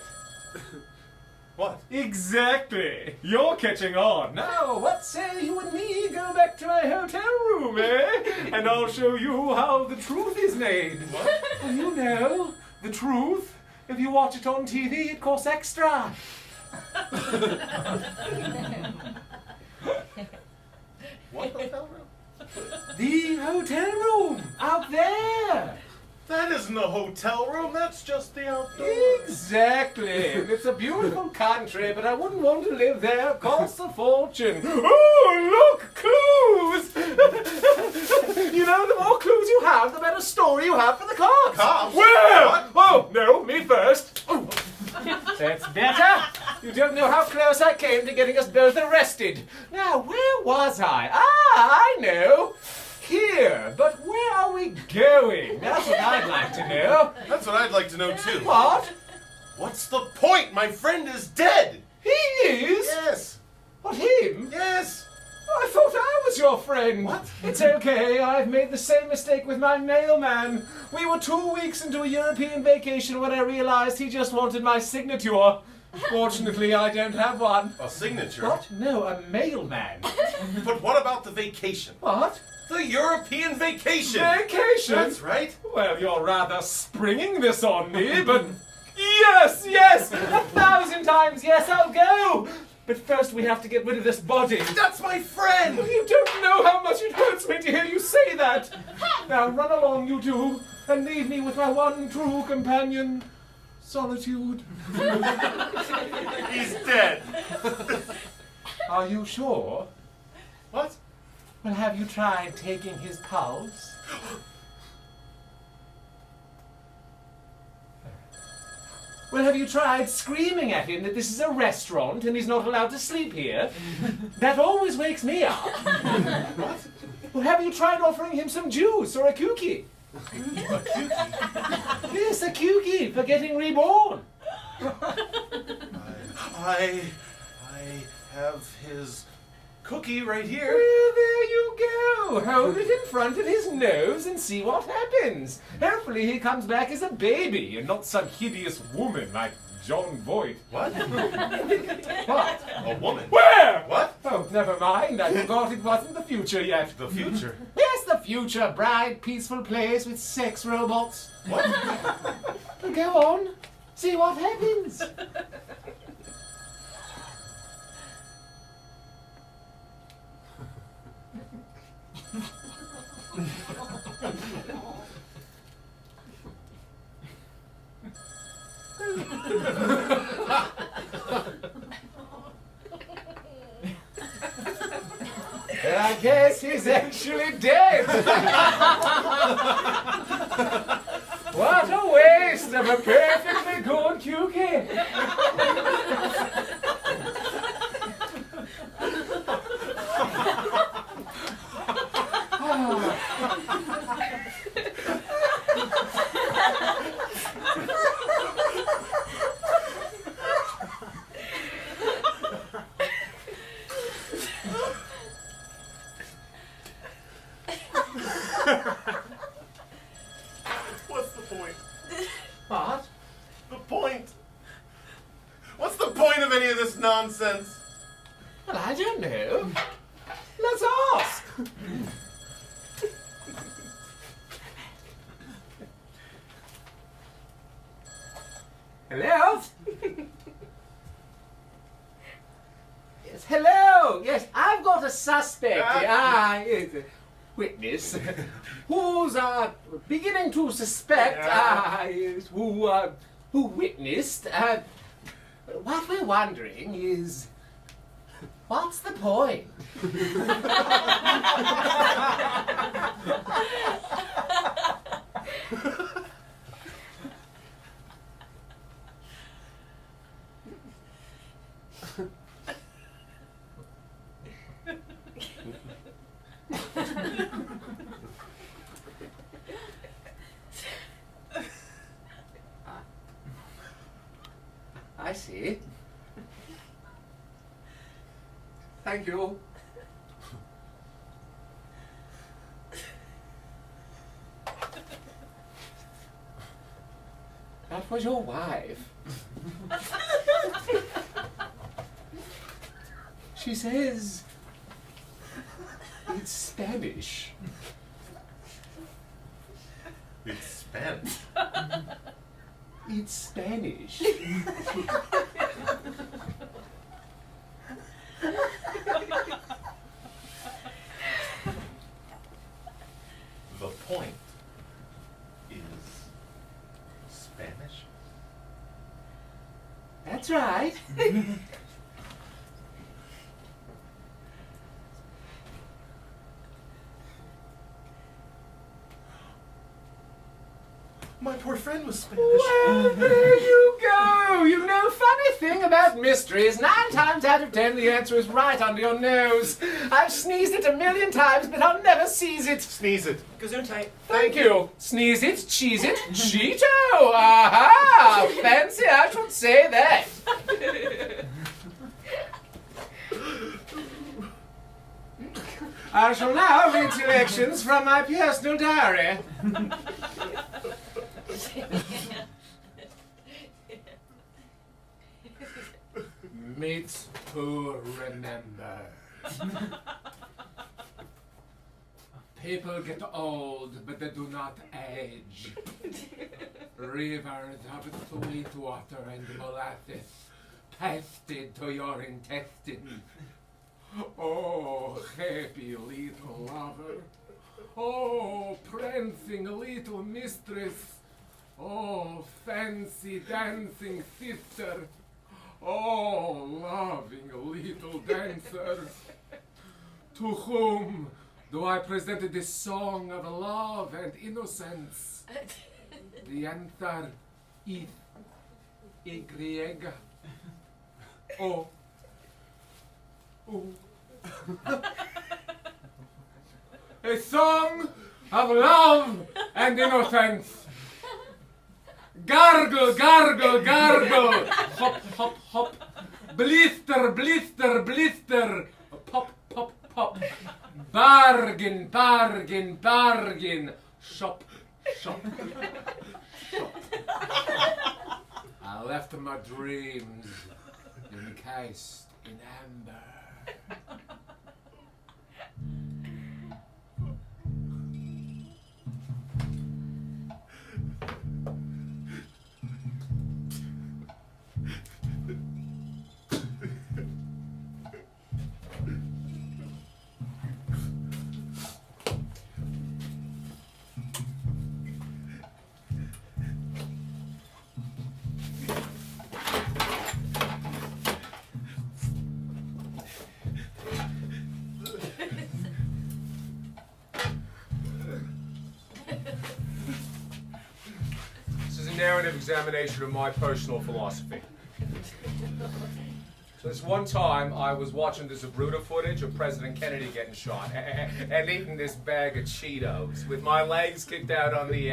What? Exactly. You're catching on. Now, what say you and me go back to my hotel room, eh? And I'll show you how the truth is made. What? Well, you know, the truth. If you watch it on TV, it costs extra. What hotel room? The hotel room out there. That isn't a hotel room, that's just the outdoors. Exactly. It's a beautiful country, but I wouldn't want to live there. It costs a fortune. Oh, look, clues! You know, the more clues you have, the better story you have for the cops. Cops? Where? What? Oh, no, me first. Oh. That's better. You don't know how close I came to getting us both arrested. Now, where was I? I know. Here, but where are we going? That's what I'd like to know. That's what I'd like to know too. What? What's the point? My friend is dead. He is? Yes. What, him? Yes. I thought I was your friend. What? It's okay. I've made the same mistake with my mailman. We were 2 weeks into a European vacation when I realized he just wanted my signature. Fortunately, I don't have one. A signature? What? No, a mailman. But what about the vacation? What? The European vacation! Vacation? That's right. Well, you're rather springing this on me, but yes, 1,000 times yes, I'll go. But first we have to get rid of this body. That's my friend! You don't know how much it hurts me to hear you say that. Now run along, you two, and leave me with my one true companion, solitude. He's dead. Are you sure? What? Well, have you tried taking his pulse? Well, have you tried screaming at him that this is a restaurant and he's not allowed to sleep here? That always wakes me up. What? Well, have you tried offering him some juice or a cookie? A cutie? Yes, a cookie for getting reborn. I have his cookie right here. Well, there you go. Hold it in front of his nose and see what happens. Hopefully he comes back as a baby and not some hideous woman like John Voight. What? What? A woman. Where? What? Oh, never mind. I forgot it wasn't the future yet. The future. Yes, the future. Bright, peaceful place with sex robots. What? Go on. See what happens. I guess he's actually dead. What a waste of a perfectly good cookie. What's the point? What? The point? What's the point of any of this nonsense? Well, I don't know. Let's ask. Hello? Yes, hello. Yes, I've got a suspect. Yes, a witness who's beginning to suspect yes, who witnessed. What we're wondering is, what's the point? I see. Thank you. That was your wife. She says it's Spanish. It's Spanish. It's Spanish. The point is Spanish. That's right. My poor friend was Spanish. Well, there you go. You know, funny thing about mysteries, 9 times out of 10 the answer is right under your nose. I've sneezed it 1,000,000 times, but I'll never seize it. Sneeze it. Gesundheit. Thank you. Sneeze it, cheese it, Cheeto. Aha! Fancy, I should say that. I shall now read selections from my personal diary. Meet who remember. People get old, but they do not age. Rivers of sweet water and molasses pasted to your intestines. Oh, happy little lover. Oh, prancing little mistress. Oh, fancy dancing sister. Oh, loving little dancer. To whom do I present this song of love and innocence? The answer is Y. O. U. A song of love and innocence. Gargle, gargle, gargle. Hop, hop, hop. Blister, blister, blister. Pop, pop, shop. Bargain, bargain, bargain. Shop, shop, shop. I left my dreams encased in amber. Narrative examination of my personal philosophy. So this one time I was watching this Zabruta footage of President Kennedy getting shot and eating this bag of Cheetos with my legs kicked out on the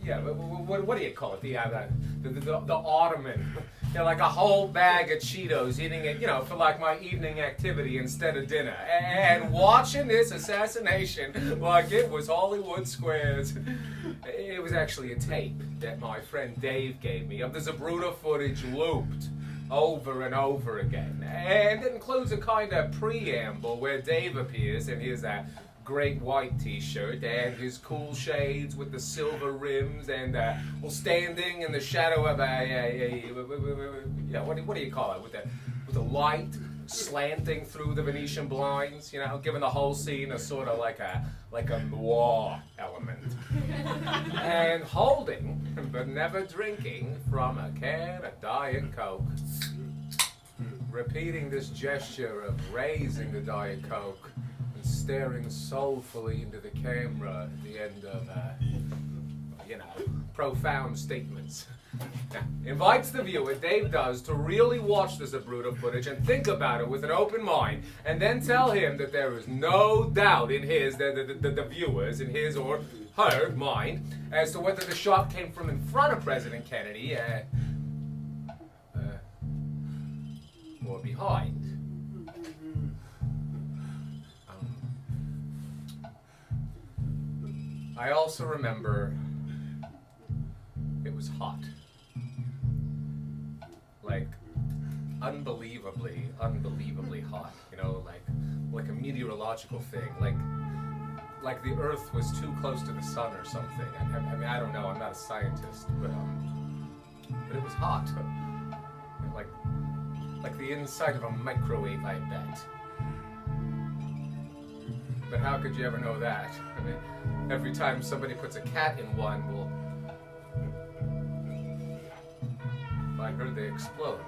what do you call it, the ottoman. Yeah, like a whole bag of Cheetos, eating it, for like my evening activity instead of dinner. And watching this assassination like it was Hollywood Squares. It was actually a tape that my friend Dave gave me of the Zabruta footage looped over and over again. And it includes a kind of preamble where Dave appears in his great white t-shirt and his cool shades with the silver rims and standing in the shadow of what do you call it, with the light slanting through the Venetian blinds, giving the whole scene a sort of like a noir element. And holding but never drinking from a can of Diet Coke, repeating this gesture of raising the Diet Coke and staring soulfully into the camera at the end of, profound statements. Now, invites the viewer, Dave does, to really watch the Zabruta footage and think about it with an open mind, and then tell him that there is no doubt in his, the viewers, in his or her mind, as to whether the shot came from in front of President Kennedy, or behind. I also remember it was hot. Like, unbelievably hot, like a meteorological thing, like the Earth was too close to the sun or something. I mean, I don't know, I'm not a scientist, but it was hot. Like the inside of a microwave, I bet. But how could you ever know that? I mean, every time somebody puts a cat in one, I heard they explode.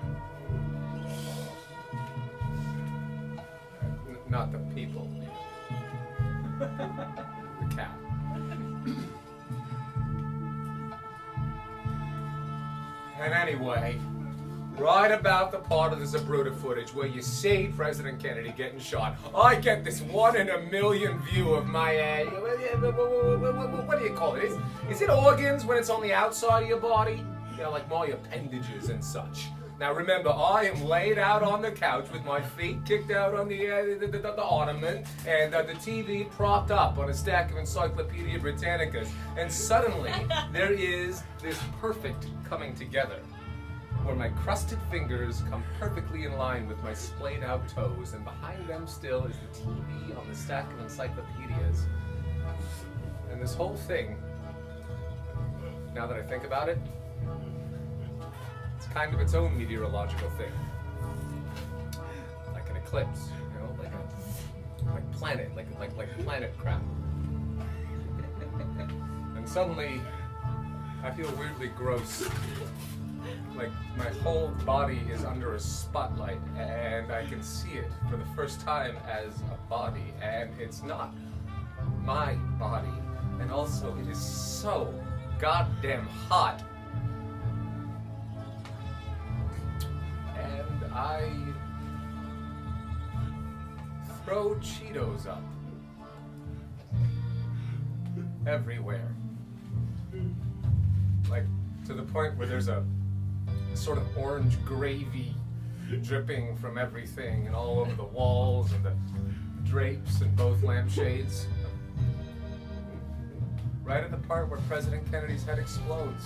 Not the people. The cat. And anyway, right about the part of the Zabruta footage where you see President Kennedy getting shot, I get this 1 in a million view of my, what do you call it? Is it organs when it's on the outside of your body? Like my appendages and such. Now remember, I am laid out on the couch with my feet kicked out on the ottoman and the TV propped up on a stack of Encyclopedia Britannicas. And suddenly, there is this perfect coming together, where my crusted fingers come perfectly in line with my splayed out toes, and behind them still is the TV on the stack of encyclopedias. And this whole thing, now that I think about it, it's kind of its own meteorological thing. Like an eclipse, like planet, like planet crap. And suddenly, I feel weirdly gross. Like my whole body is under a spotlight and I can see it for the first time as a body, and it's not my body. And also it is so goddamn hot. And I throw Cheetos up everywhere. Like to the point where there's a sort of orange gravy dripping from everything and all over the walls and the drapes and both lampshades. Right at the part where President Kennedy's head explodes.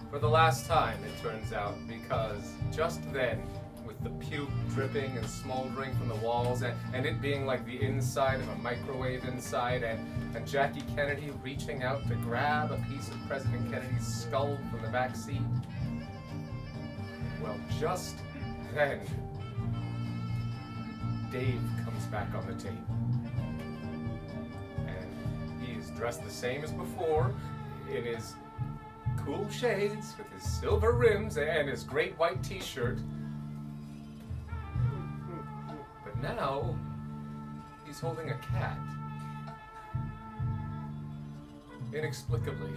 For the last time, it turns out, because just then, with the puke dripping and smoldering from the walls, and it being like the inside of a microwave inside, and Jackie Kennedy reaching out to grab a piece of President Kennedy's skull from the back seat. Well, just then, Dave comes back on the tape. And he is dressed the same as before, in his cool shades, with his silver rims and his great white t-shirt. But now, he's holding a cat. Inexplicably.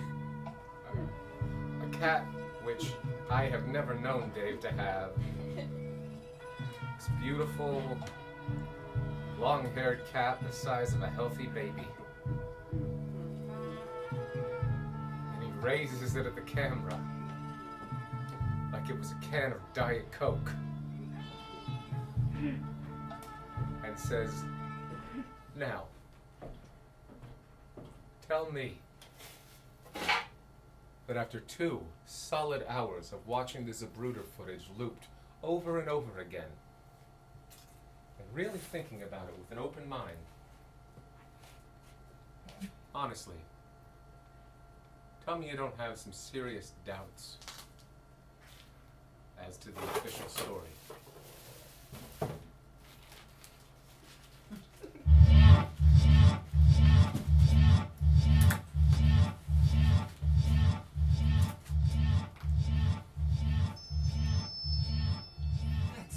A cat which I have never known Dave to have. This beautiful, long-haired cat the size of a healthy baby. And he raises it at the camera like it was a can of Diet Coke. And says, "Now, tell me that after 2 solid hours of watching the Zapruder footage looped over and over again, and really thinking about it with an open mind, honestly, tell me you don't have some serious doubts as to the official story."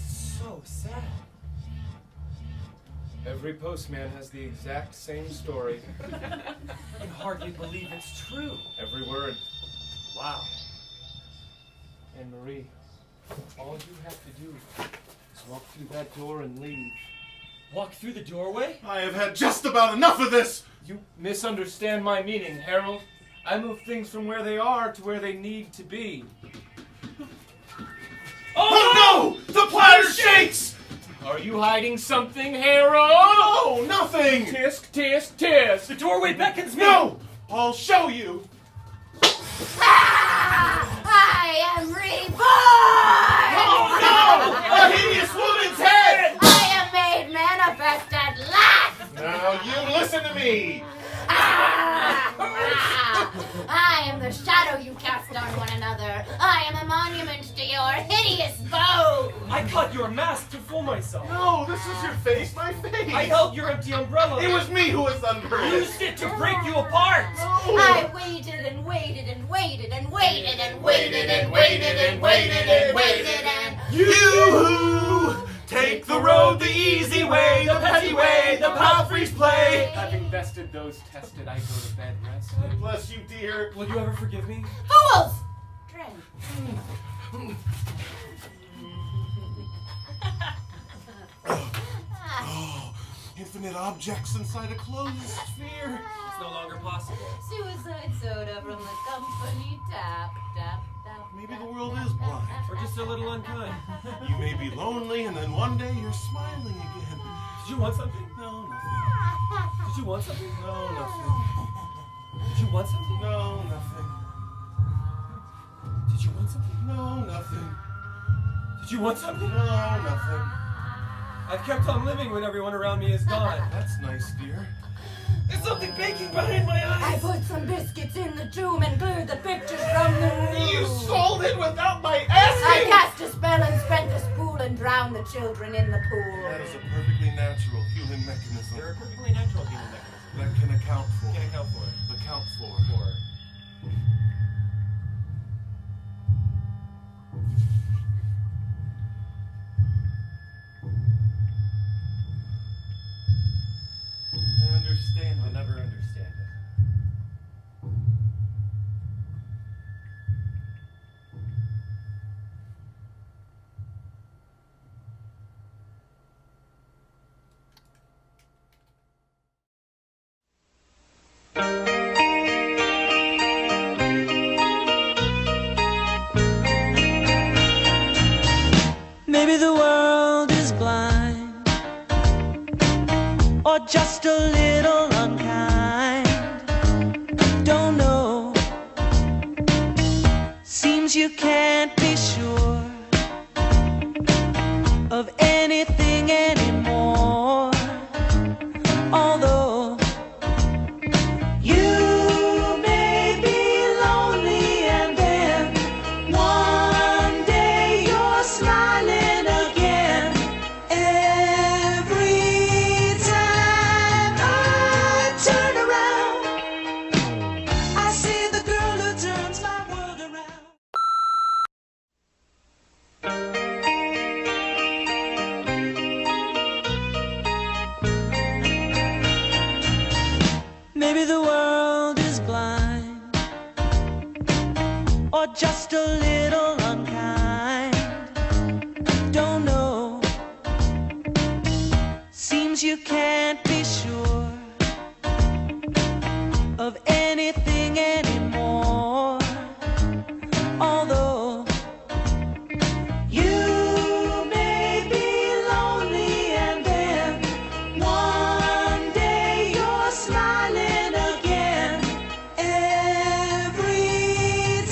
So sad. Every postman has the exact same story. I can hardly believe it's true. Every word. Wow. Anne Marie, all you have to do is walk through that door and leave. Walk through the doorway? I have had just about enough of this! You misunderstand my meaning, Harold. I move things from where they are to where they need to be. Oh no! The platter shakes! Are you hiding something, Harold? No, nothing! Tisk, tisk, tisk. The doorway beckons me! No! I'll show you! I am reborn! Oh no! A hideous woman's head! I am made manifest at last! Now you listen to me! I am the shadow you cast on one another. I am a monument to your hideous bow. I cut your mask to fool myself. No, this is your face, my face! I held your empty umbrella. It was me who was under it! Used it to break you apart. No! I waited and waited and waited and waited and waited and waited and waited and waited and You take the road the easy way, the petty way, the palfrey's play. Having bested those tested, I go to bed rested. Bless you, dear. Will you ever forgive me? fools! Drink. Oh, infinite objects inside a closed sphere. It's no longer possible. Suicide soda from the company. Tap, tap, tap. Maybe the world is blind. Or just a little unkind. You may be lonely, and then one day you're smiling again. Did you want something? No, nothing. Did you want something? No, nothing. Did you want something? No, nothing. Did you want something? No, nothing. Did you want something? No, nothing. I've kept on living when everyone around me is gone. That's nice, dear. There's something baking behind my I eyes. put some biscuits in the tomb and cleared the pictures from the room. You sold it without my I asking! cast a spell and spent the spool and drowned the children in the pool. That is a perfectly natural human mechanism They're a perfectly natural human mechanism. that can account for. Can account for it. Account for. I understand. I'll never understand it. Maybe the world is blind, or just a little unkind. Don't know. Seems you can't be sure of anything anymore. Although you may be lonely, and then one day you're smiling again. Every time I turn around, I see the girl who turns my world around. Maybe the world is blind, or just a little unkind. Don't know. Seems you can't be sure of anything anymore. Although you may be lonely, and then one day you're smiling again. Every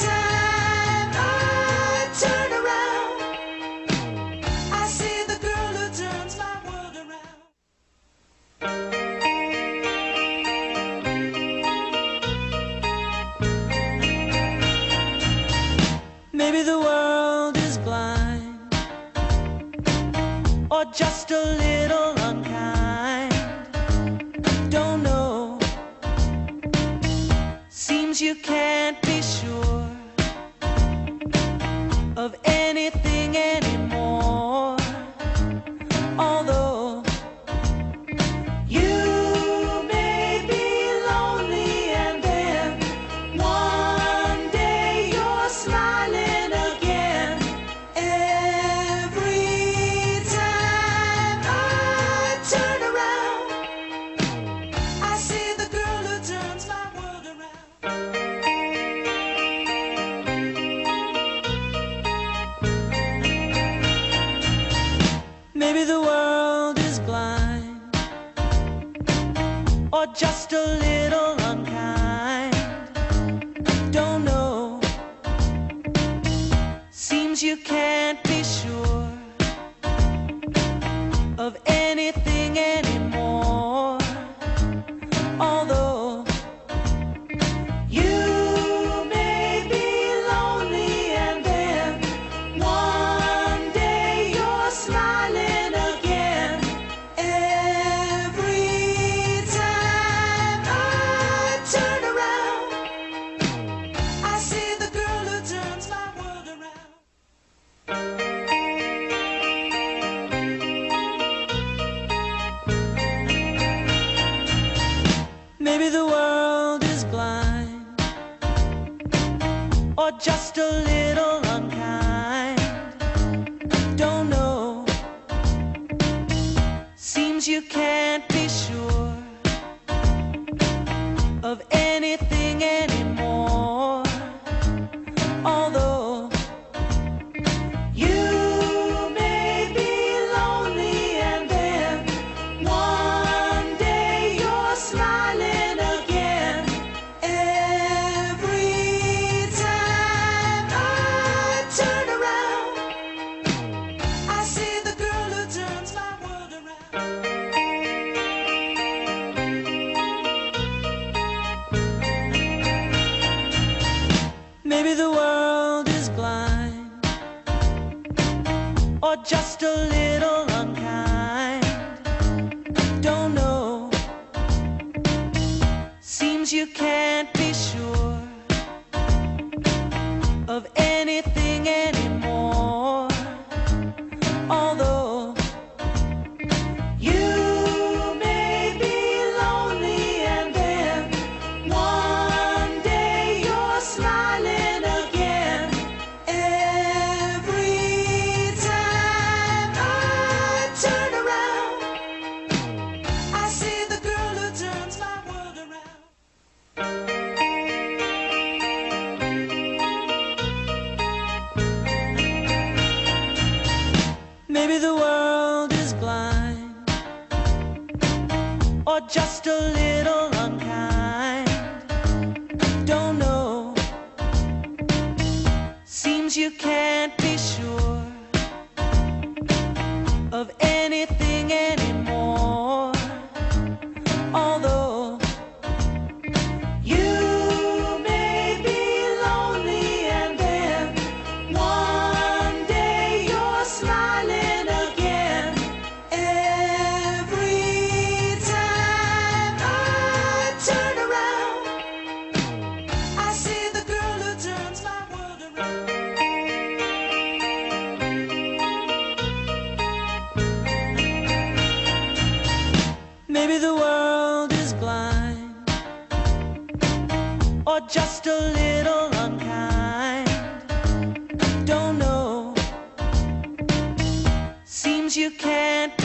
time I turn around, I see the girl who turns my world around. Maybe the world is blind, or just a little unkind. Don't know. Seems you can't be sure of anything anymore. Although you may be lonely, and then one day you're smiling again. Every time I turn around, I see the girl who turns my world around. Maybe the world is blind, or just a little unkind. Don't know. Seems you can't be sure of anything anymore. Although you may be lonely, and then one day you're smiling again. Every time I turn around, I see the girl who turns my world around. Maybe the world is blind, or just a little unkind. Don't know. Seems you can't be sure of anything anymore. Although you may be lonely, and then one day you're smiling again. Every time I turn around, I see the girl who turns my world around. Maybe the world is blind, or just a little unkind. Don't know. Seems you can't be sure of anything anymore. Although you may be lonely, and then one day you're smiling again. Every time I turn around, I see the girl who turns my world around. or just a little unkind. Don't know. Seems you can't be sure of anything anymore. Although you may be lonely, and then one day you're smiling again. Every time I turn around, I see the girl who turns my world around. Maybe the world is blind, or just a little unkind. Don't know. Seems you can't